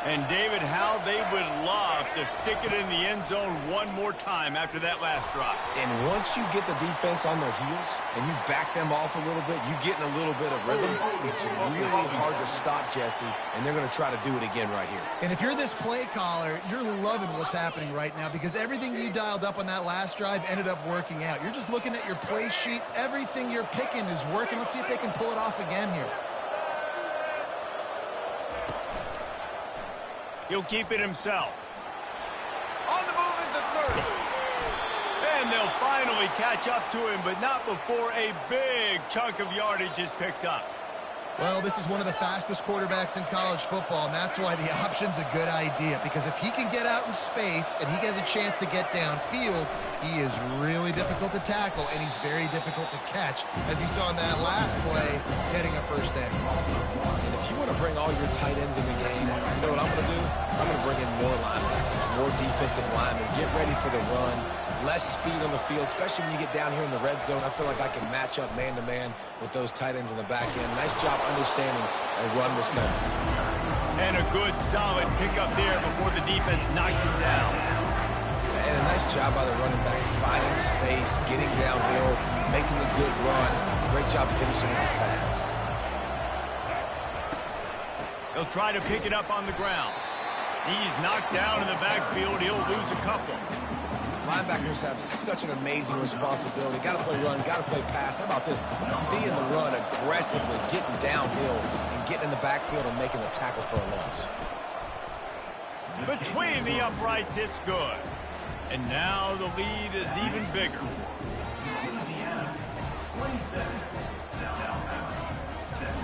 A: And David, how they would love to stick it in the end zone one more time after that last drive.
C: And once you get the defense on their heels and you back them off a little bit, you get in a little bit of rhythm, it's really hard to stop Jesse, and they're going to try to do it again right here.
D: And if you're this play caller, you're loving what's happening right now because everything you dialed up on that last drive ended up working out. You're just looking at your play sheet. Everything you're picking is working. Let's see if they can pull it off again here.
A: He'll keep it himself. On the move is the 30. And they'll finally catch up to him, but not before a big chunk of yardage is picked up.
D: Well, this is one of the fastest quarterbacks in college football, and that's why the option's a good idea. Because if he can get out in space and he has a chance to get downfield, he is really difficult to tackle, and he's very difficult to catch, as you saw in that last play, getting a first down.
C: And if you want to bring all your tight ends in the game, you know what I'm going to do? I'm going to bring in more linebackers, more defensive linemen, get ready for the run, less speed on the field, especially when you get down here in the red zone. I feel like I can match up man-to-man with those tight ends in the back end. Nice job understanding a run was coming.
A: And a good, solid pickup there before the defense knocks him down.
C: And a nice job by the running back, finding space, getting downhill, making a good run. Great job finishing with his pads.
A: They'll try to pick it up on the ground. He's knocked down in the backfield. He'll lose a couple.
C: Linebackers have such an amazing responsibility. Got to play run, got to play pass. How about this? Seeing the run aggressively, getting downhill, and getting in the backfield and making a tackle for a loss.
A: Between the uprights, it's good. And now the lead is even bigger.
E: Louisiana, 27. South Alabama, 17.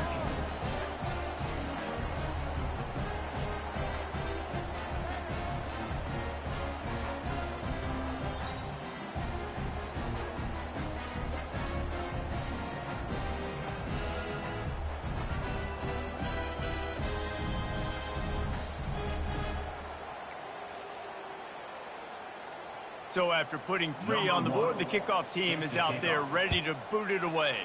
A: So after putting 3 on the board, the kickoff team is out there ready to boot it away.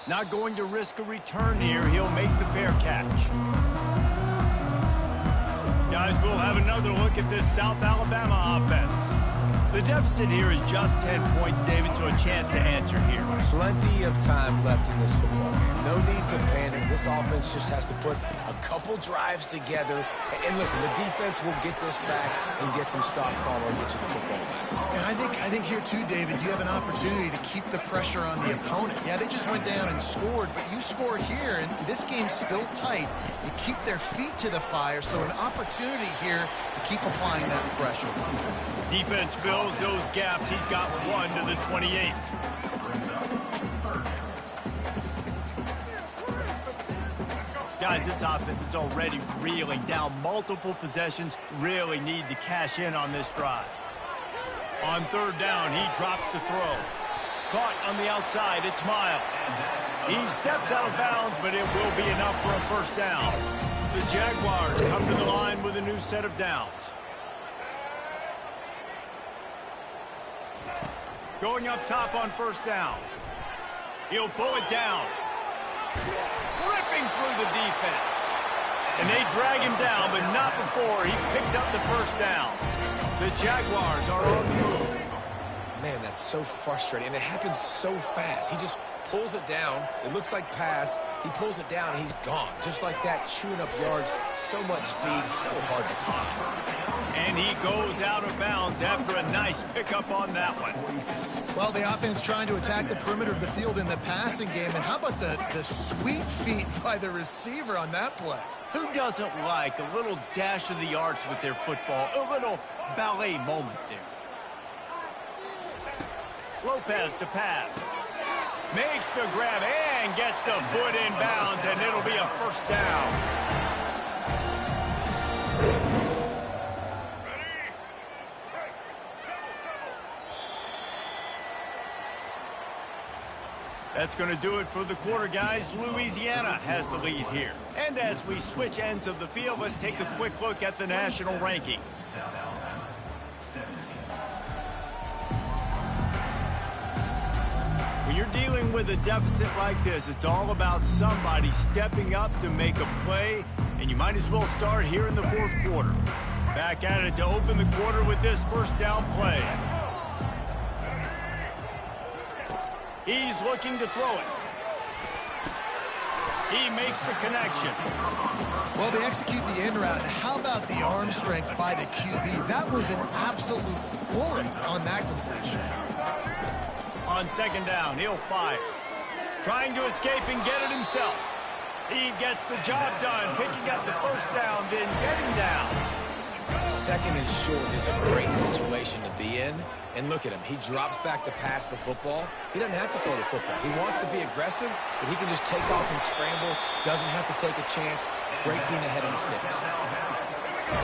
A: Not going to risk a return here. He'll make the fair catch. Guys, we'll have another look at this South Alabama offense. The deficit here is just 10 points, David, so a chance to answer here.
C: Plenty of time left in this football game. No need to panic. This offense just has to put a couple drives together. And listen, the defense will get this back and get some stop follow and get you the football back.
D: And I think here too, David, you have an opportunity to keep the pressure on the opponent. Yeah, they just went down and scored, but you score here, and this game's still tight. You keep their feet to the fire, so an opportunity here to keep applying that pressure.
A: Defense fills those gaps. He's got 1 to the 28. Guys, this offense is already reeling down multiple possessions. Really need to cash in on this drive. On 3rd down, he drops to throw. Caught on the outside, it's Miles. He steps out of bounds, but it will be enough for a first down. The Jaguars come to the line with a new set of downs. Going up top on 1st down. He'll pull it down. Ripping through the defense. And they drag him down, but not before he picks up the first down. The Jaguars are on the move.
C: Man, that's so frustrating. And it happens so fast. He just pulls it down. It looks like pass. He pulls it down, and he's gone. Just like that, chewing up yards. So much speed, so hard to stop.
A: And he goes out of bounds after a nice pickup on that one.
D: Well, the offense trying to attack the perimeter of the field in the passing game. And how about the sweet feet by the receiver on that play?
A: Who doesn't like a little dash of the arts with their football? A little ballet moment there. Lopez to pass. Makes the grab and gets the foot in bounds, and it'll be a first down. That's going to do it for the quarter, guys. Louisiana has the lead here. And as we switch ends of the field, let's take a quick look at the national rankings. When you're dealing with a deficit like this, it's all about somebody stepping up to make a play, and you might as well start here in the fourth quarter. Back at it to open the quarter with this first down play. He's looking to throw it. He makes the connection.
D: Well, they execute the in route. How about the arm strength by the QB? That was an absolute bullet on that completion.
A: On second down, he'll fire. Trying to escape and get it himself. He gets the job done, picking up the first down, then getting down.
C: Second and short is a great situation to be in. And look at him. He drops back to pass the football. He doesn't have to throw the football. He wants to be aggressive, but he can just take off and scramble. Doesn't have to take a chance. Great being ahead of the sticks.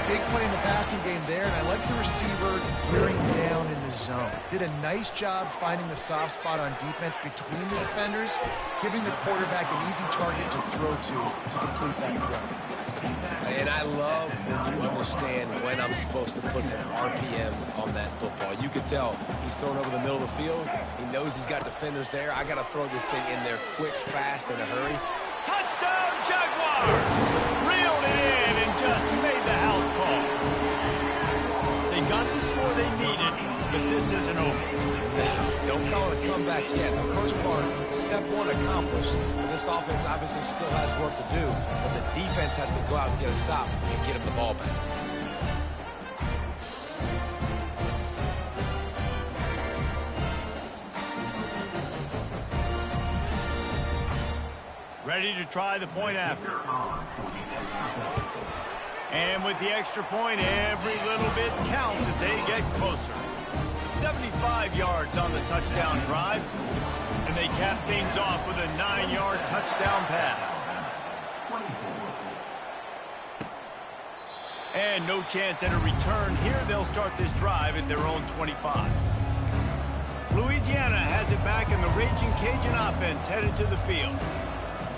D: Big play in the passing game there, and I like the receiver gearing down in the zone. Did a nice job finding the soft spot on defense between the defenders, giving the quarterback an easy target to throw to complete that throw.
C: And I love when you understand when I'm supposed to put some RPMs on that football. You can tell he's thrown over the middle of the field. He knows he's got defenders there. I got to throw this thing in there quick, fast, in a hurry.
A: Touchdown, Jaguars! Reeled it in and just made the house call. They got the score they needed, but this isn't over.
C: Don't call it a comeback yet. The first part, step one accomplished. This offense obviously still has work to do, but the defense has to go out and get a stop and get him the ball back.
A: Ready to try the point after. And with the extra point, every little bit counts as they get closer. 75 yards on the touchdown drive. And they cap things off with a 9-yard touchdown pass. And no chance at a return here. They'll start this drive at their own 25. Louisiana has it back, and the Raging Cajun offense headed to the field.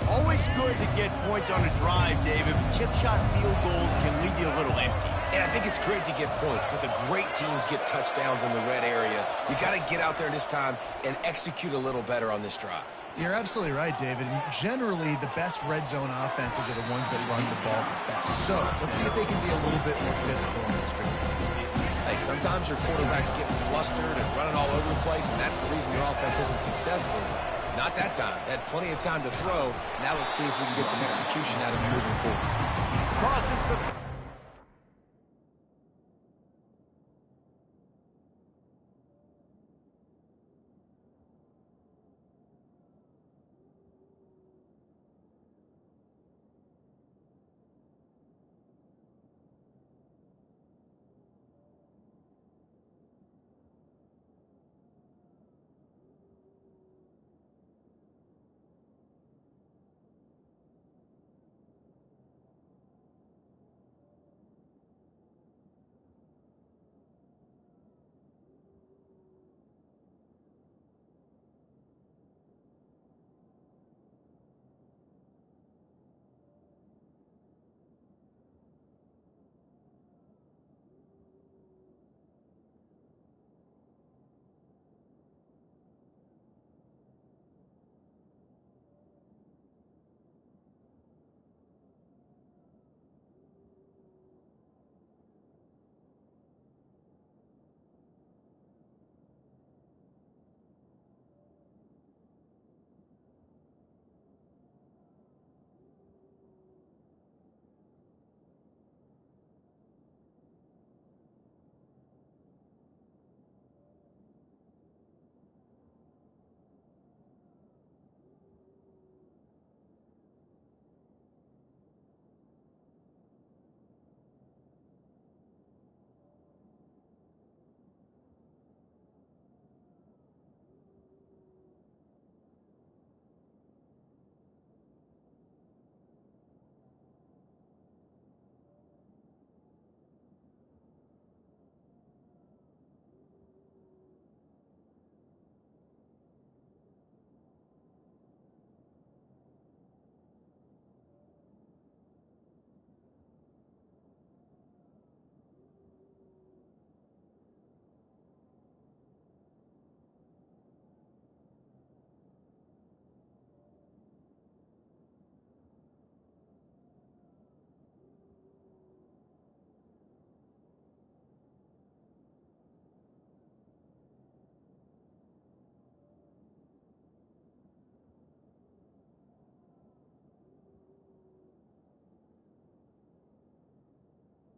A: Always good to get points on a drive, David, but chip shot field goals can leave you a little empty.
C: And I think it's great to get points, but the great teams get touchdowns in the red area. You got to get out there this time and execute a little better on this drive.
D: You're absolutely right, David. And generally, the best red zone offenses are the ones that run the ball the best. So let's see if they can be a little bit more physical on this drive.
C: Hey, sometimes your quarterback's getting flustered and running all over the place, and that's the reason your offense isn't successful. Not that time. They had plenty of time to throw. Now let's see if we can get some execution out of him moving forward.
A: Crosses the...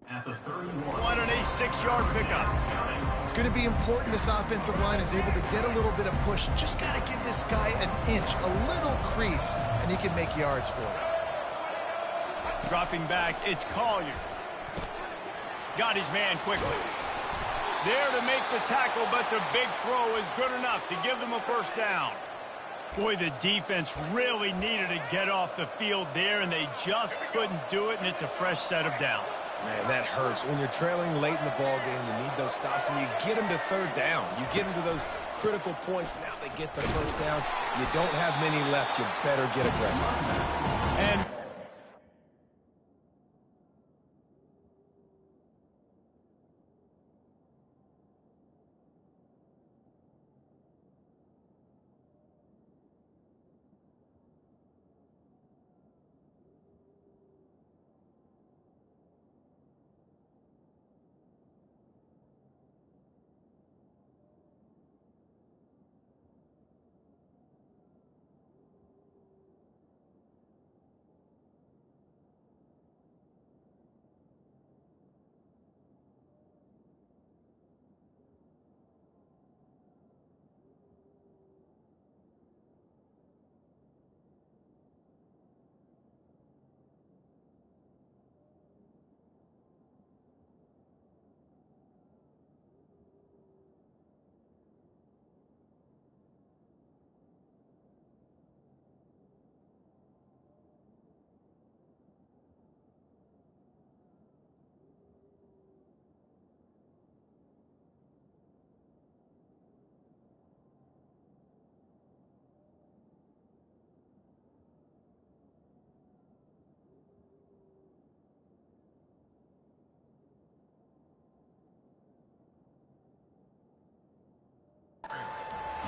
E: At the 31.
A: One and a 6-yard pickup.
D: It's going to be important this offensive line is able to get a little bit of push. Just got to give this guy an inch, a little crease, and he can make yards for it.
A: Dropping back, it's Collier. Got his man quickly. There to make the tackle, but the big throw is good enough to give them a first down. Boy, the defense really needed to get off the field there, and they just couldn't do it, and it's a fresh set of downs.
C: Man, that hurts. When you're trailing late in the ball game, you need those stops, and you get them to third down. You get them to those critical points. Now they get the first down. You don't have many left. You better get aggressive.
A: And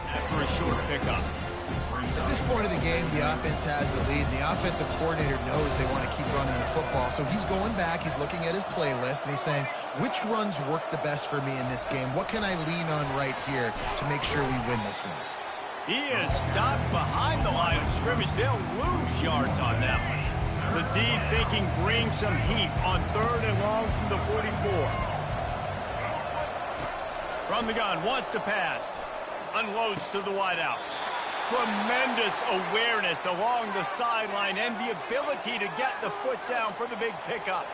A: after a short pickup.
D: At this point of the game, the offense has the lead, and the offensive coordinator knows they want to keep running the football. So he's going back, he's looking at his playlist, and he's saying, which runs work the best for me in this game? What can I lean on right here to make sure we win this one?
A: He is stopped behind the line of scrimmage. They'll lose yards on that one. The D thinking bring some heat on 3rd and long from the 44. From the gun, wants to pass. Unloads to the wideout. Tremendous awareness along the sideline and the ability to get the foot down for the big pickup.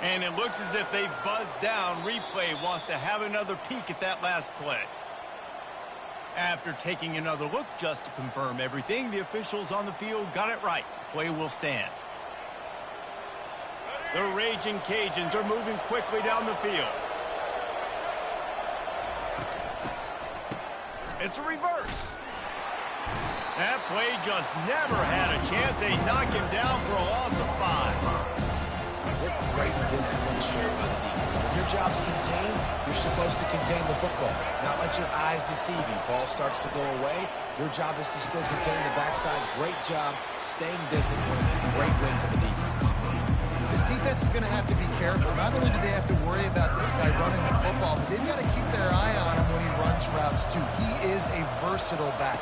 A: And it looks as if they've buzzed down. Replay wants to have another peek at that last play. After taking another look just to confirm everything, the officials on the field got it right. The play will stand. The Raging Cajuns are moving quickly down the field. It's a reverse. That play just never had a chance. They knock him down for a loss of 5.
C: What great discipline showed by the defense. When your job's contained, you're supposed to contain the football. Not let your eyes deceive you. Ball starts to go away. Your job is to still contain the backside. Great job staying disciplined. Great win for the defense.
D: This defense is going to have to be careful. Not only do they have to worry about this guy running the football, but they've got to keep their eye on him when he runs routes too. He is a versatile back.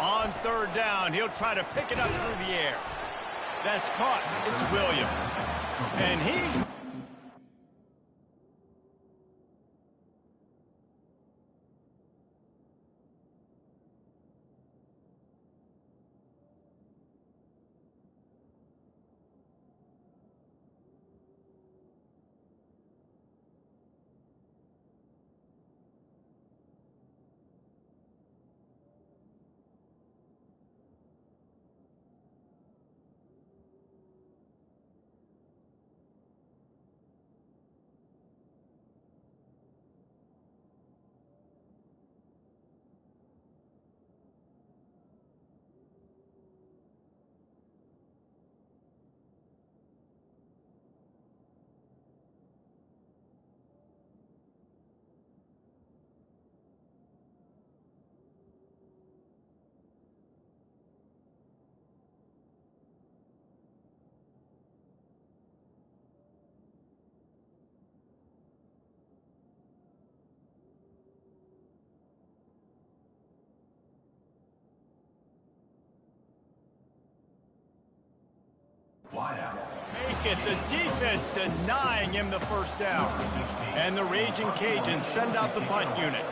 A: On 3rd down, he'll try to pick it up through the air. That's caught. It's Williams. And he's...
E: Wideout.
A: at the defense denying him the first down. And the Raging Cajuns send out the punt unit.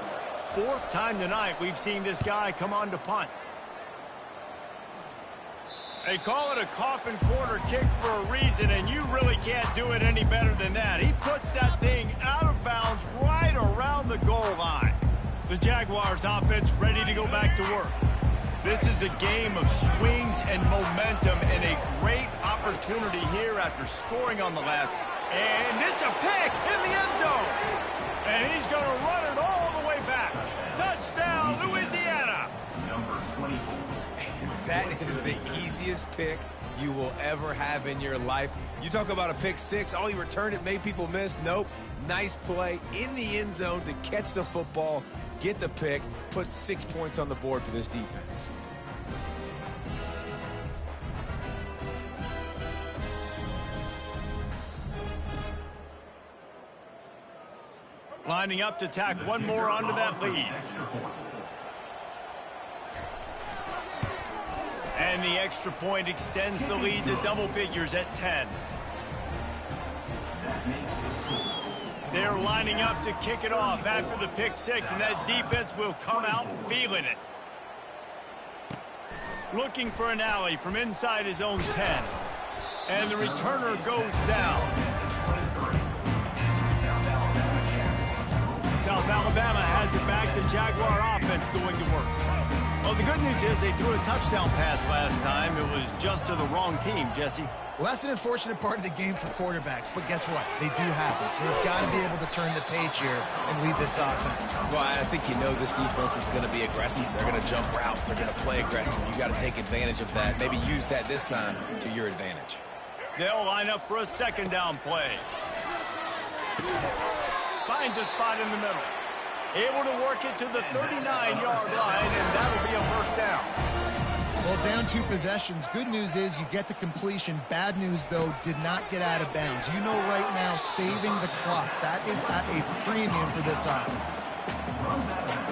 A: Fourth time tonight we've seen this guy come on to punt. They call it a coffin corner kick for a reason, and you really can't do it any better than that. He puts that thing out of bounds right around the goal line. The Jaguars offense ready to go back to work. This is a game of swings and momentum and a great opportunity here after scoring on the last. And it's a pick in the end zone. And he's going to run it all the way back. Touchdown, Louisiana.
E: Number 24.
C: That is the easiest pick you will ever have in your life. You talk about a pick six, he returned it, made people miss. Nope. Nice play in the end zone to catch the football, get the pick, put 6 points on the board for this defense.
A: Lining up to tack one more onto that lead. And the extra point extends the lead to double figures at 10. They're lining up to kick it off after the pick six, and that defense will come out feeling it. Looking for an alley from inside his own 10. And the returner goes down. South Alabama has it back. The Jaguar offense going to work. Well, the good news is they threw a touchdown pass last time. It was just to the wrong team, Jesse.
D: Well, that's an unfortunate part of the game for quarterbacks, but guess what? They do happen, so you've got to be able to turn the page here and lead this offense.
C: Well, I think you know this defense is going to be aggressive. They're going to jump routes. They're going to play aggressive. You got to take advantage of that. Maybe use that this time to your advantage.
A: They'll line up for a second down play. Finds a spot in the middle. Able to work it to the 39-yard line, and that'll be a first down.
D: Well, down 2 possessions. Good news is you get the completion. Bad news, though, did not get out of bounds. You know right now, saving the clock. That is at a premium for this offense.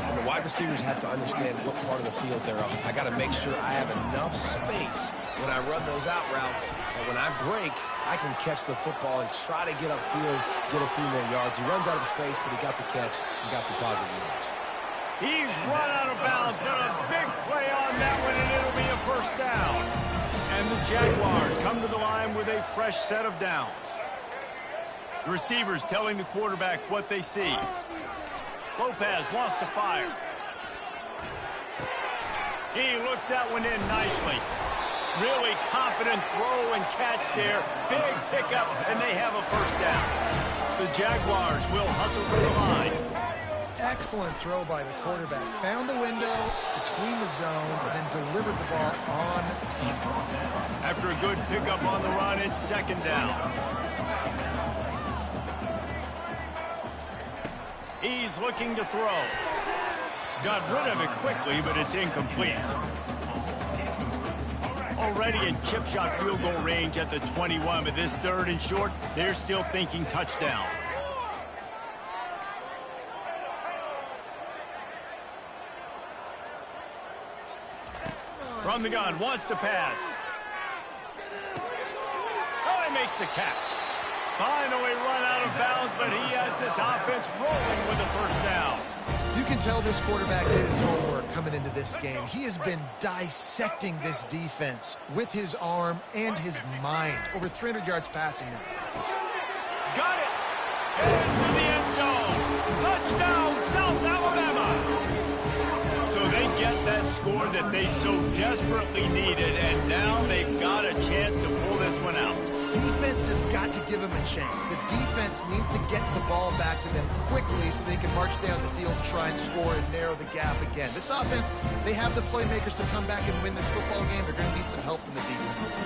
C: And the wide receivers have to understand what part of the field they're on. I got to make sure I have enough space when I run those out routes, and when I break, I can catch the football and try to get upfield, get a few more yards. He runs out of space, but he got the catch and got some positive yards.
A: He's run out of bounds, but a big play on that one, and it'll be a first down. And the Jaguars come to the line with a fresh set of downs. The receivers telling the quarterback what they see. Lopez wants to fire. He looks that one in nicely. Really confident throw and catch there. Big pickup, and they have a first down. The Jaguars will hustle to the line.
D: Excellent throw by the quarterback. Found the window between the zones and then delivered the ball on time.
A: After a good pickup on the run, it's second down. He's looking to throw. Got rid of it quickly, but it's incomplete. Already in chip shot field goal range at the 21, but this third and short, they're still thinking touchdown. From the gun, wants to pass. Oh, he makes the catch. Finally run out of bounds, but he has this offense rolling with a first down.
D: You can tell this quarterback did his homework coming into this game. He has been dissecting this defense with his arm and his mind. Over 300 yards passing now.
A: Got it! Into the end zone. Touchdown, South Alabama! So they get that score that they so desperately needed, and now they've got a chance to pull this one out.
D: Defense has got to give them a chance. The defense needs to get the ball back to them quickly so they can march down the field and try and score and narrow the gap again. This offense, they have the playmakers to come back and win this football game. They're going to need some help from the defense.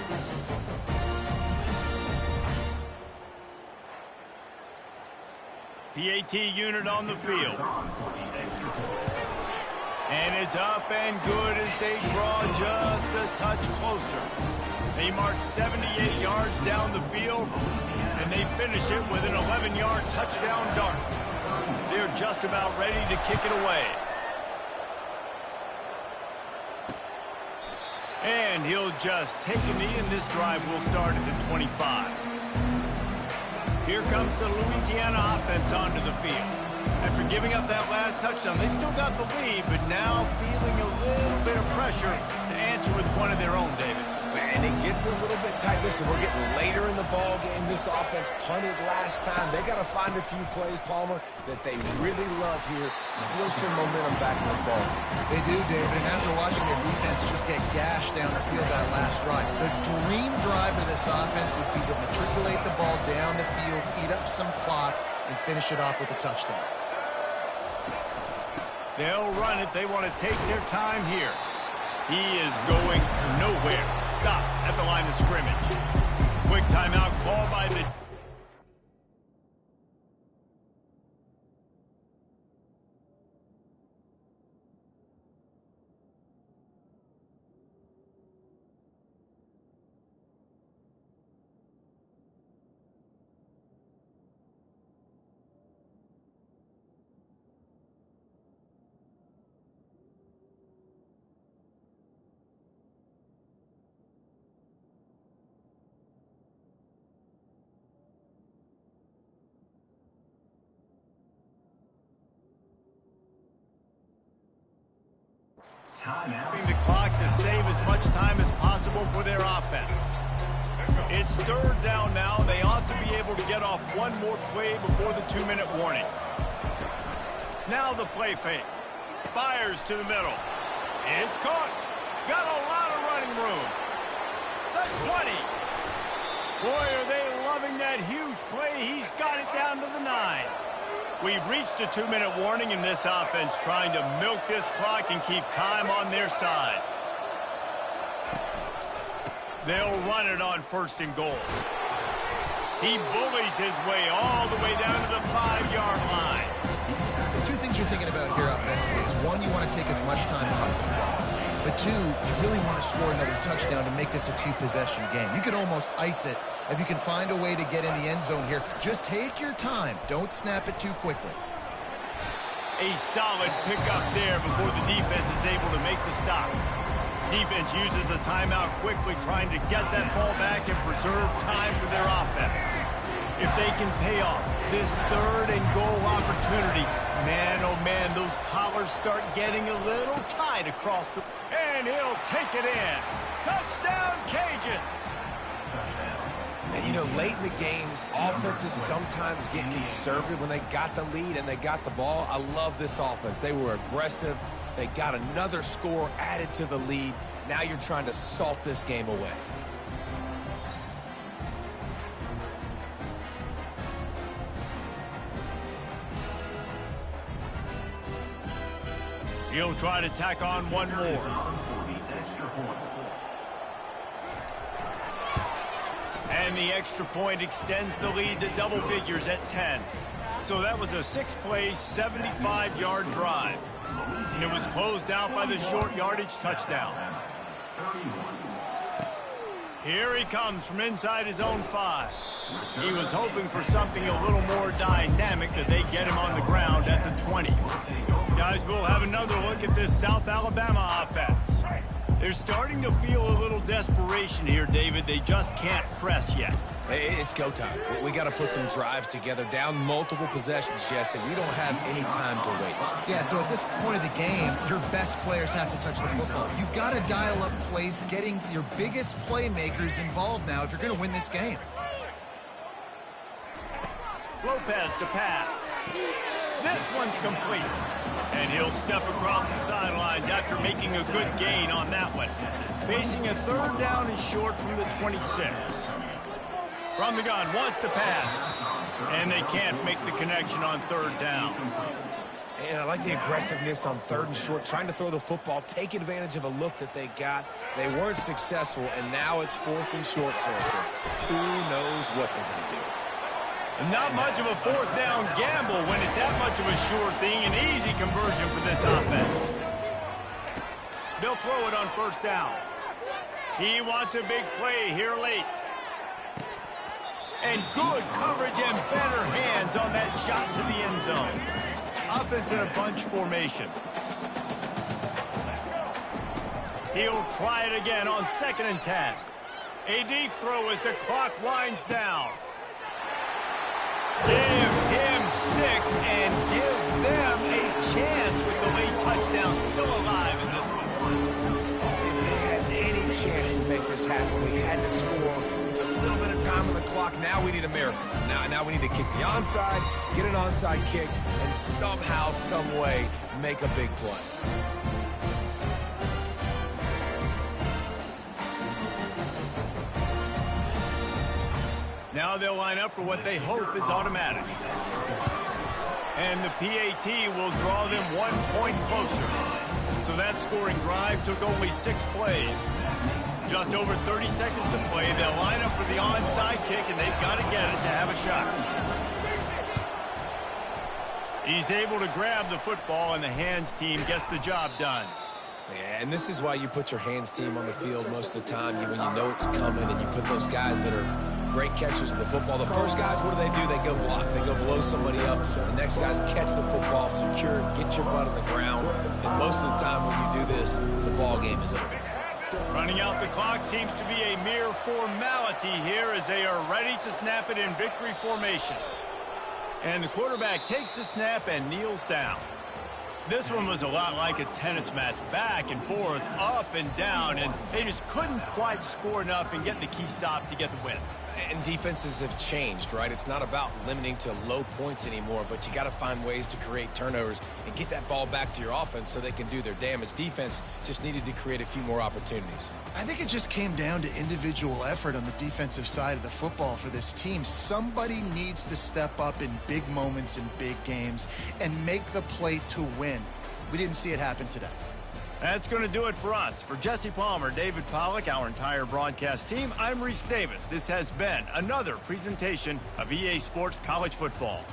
A: PAT unit on the field. And it's up and good as they draw just a touch closer. They march 78 yards down the field, and they finish it with an 11-yard touchdown dart. They're just about ready to kick it away. And he'll just take a knee, and this drive will start at the 25. Here comes the Louisiana offense onto the field. After giving up that last touchdown, they still got the lead, but now feeling a little bit of pressure to answer with one of their own, David.
C: And it gets a little bit tight. Listen, we're getting later in the ball game. This offense punted last time. They got to find a few plays, Palmer, that they really love here. Steal some momentum back in this ball game.
D: They do, David, and after watching their defense just get gashed down the field that last drive, the dream drive for this offense would be to matriculate the ball down the field, eat up some clock, and finish it off with a touchdown.
A: They'll run it. They want to take their time here. He is going nowhere. Stop at the line of scrimmage. Quick timeout call by the...
E: Timeout.
A: The clock to save as much time as possible for their offense. It's third down now. They ought to be able to get off one more play before the 2-minute warning. Now the play fake. Fires to the middle. It's caught. Got a lot of running room. The 20. Boy, are they loving that huge play. He's got it down to the 9. We've reached a 2-minute warning in this offense, trying to milk this clock and keep time on their side. They'll run it on 1st and goal. He bullies his way all the way down to the 5-yard line.
D: The two things you're thinking about here offensively is, one, you want to take as much time off the clock. But two, you really want to score another touchdown to make this a 2-possession game. You could almost ice it if you can find a way to get in the end zone here. Just take your time. Don't snap it too quickly.
A: A solid pickup there before the defense is able to make the stop. Defense uses a timeout quickly, trying to get that ball back and preserve time for their offense. If they can pay off this 3rd and goal opportunity, man, oh man, those collars start getting a little tight across the... And he'll take it in. Touchdown, Cajuns!
C: And, you know, late in the games, offenses sometimes get conservative when they got the lead and they got the ball. I love this offense. They were aggressive. They got another score added to the lead. Now you're trying to salt this game away.
A: He'll try to tack on one more. And the extra point extends the lead to double figures at 10. So that was a 6-play, 75-yard drive. And it was closed out by the short yardage touchdown. Here he comes from inside his own 5. He was hoping for something a little more dynamic, that they get him on the ground at the 20. Guys, we'll have another look at this South Alabama offense. They're starting to feel a little desperation here, David. They just can't press yet.
C: It's go time. We got to put some drives together, down multiple possessions, Jesse. We don't have any time to waste.
D: Yeah, so at this point of the game, your best players have to touch the football. You've got to dial up plays, getting your biggest playmakers involved now if you're going to win this game.
A: Lopez to pass. This one's complete. And he'll step across the sidelines after making a good gain on that one. Facing a 3rd down and short from the 26. From the gun, wants to pass. And they can't make the connection on 3rd down.
C: And I like the aggressiveness on 3rd and short, trying to throw the football, take advantage of a look that they got. They weren't successful, and now it's 4th and short territory. Who knows what they're going to do?
A: Not much of a 4th down gamble when it's that much of a sure thing. An easy conversion for this offense. They'll throw it on 1st down. He wants a big play here late. And good coverage and better hands on that shot to the end zone. Offense in a bunch formation. He'll try it again on 2nd and 10. A deep throw as the clock winds down. Give him 6 and give them a chance with the late touchdown still alive in this one.
C: If they had any chance to make this happen, we had to score with a little bit of time on the clock. Now we need a miracle. Now we need to kick the onside, get an onside kick, and somehow, some way, make a big play.
A: Now they'll line up for what they hope is automatic. And the PAT will draw them 1 point closer. So that scoring drive took only 6 plays. Just over 30 seconds to play. They'll line up for the onside kick, and they've got to get it to have a shot. He's able to grab the football, and the hands team gets the job done.
C: Yeah, and this is why you put your hands team on the field most of the time. When you know it's coming, and you put those guys that are great catchers of the football. The first guys, what do? They go block. They go blow somebody up. The next guys catch the football, secure it, get your butt on the ground. And most of the time when you do this, the ball game is over.
A: Running out the clock seems to be a mere formality here as they are ready to snap it in victory formation. And the quarterback takes the snap and kneels down. This one was a lot like a tennis match, back and forth, up and down, and they just couldn't quite score enough and get the key stop to get the win.
C: And defenses have changed, right? It's not about limiting to low points anymore, but you got to find ways to create turnovers and get that ball back to your offense so they can do their damage. Defense just needed to create a few more opportunities.
D: I think it just came down to individual effort on the defensive side of the football for this team. Somebody needs to step up in big moments in big games and make the play to win. We didn't see it happen today.
A: That's going to do it for us. For Jesse Palmer, David Pollack, our entire broadcast team, I'm Reese Davis. This has been another presentation of EA Sports College Football.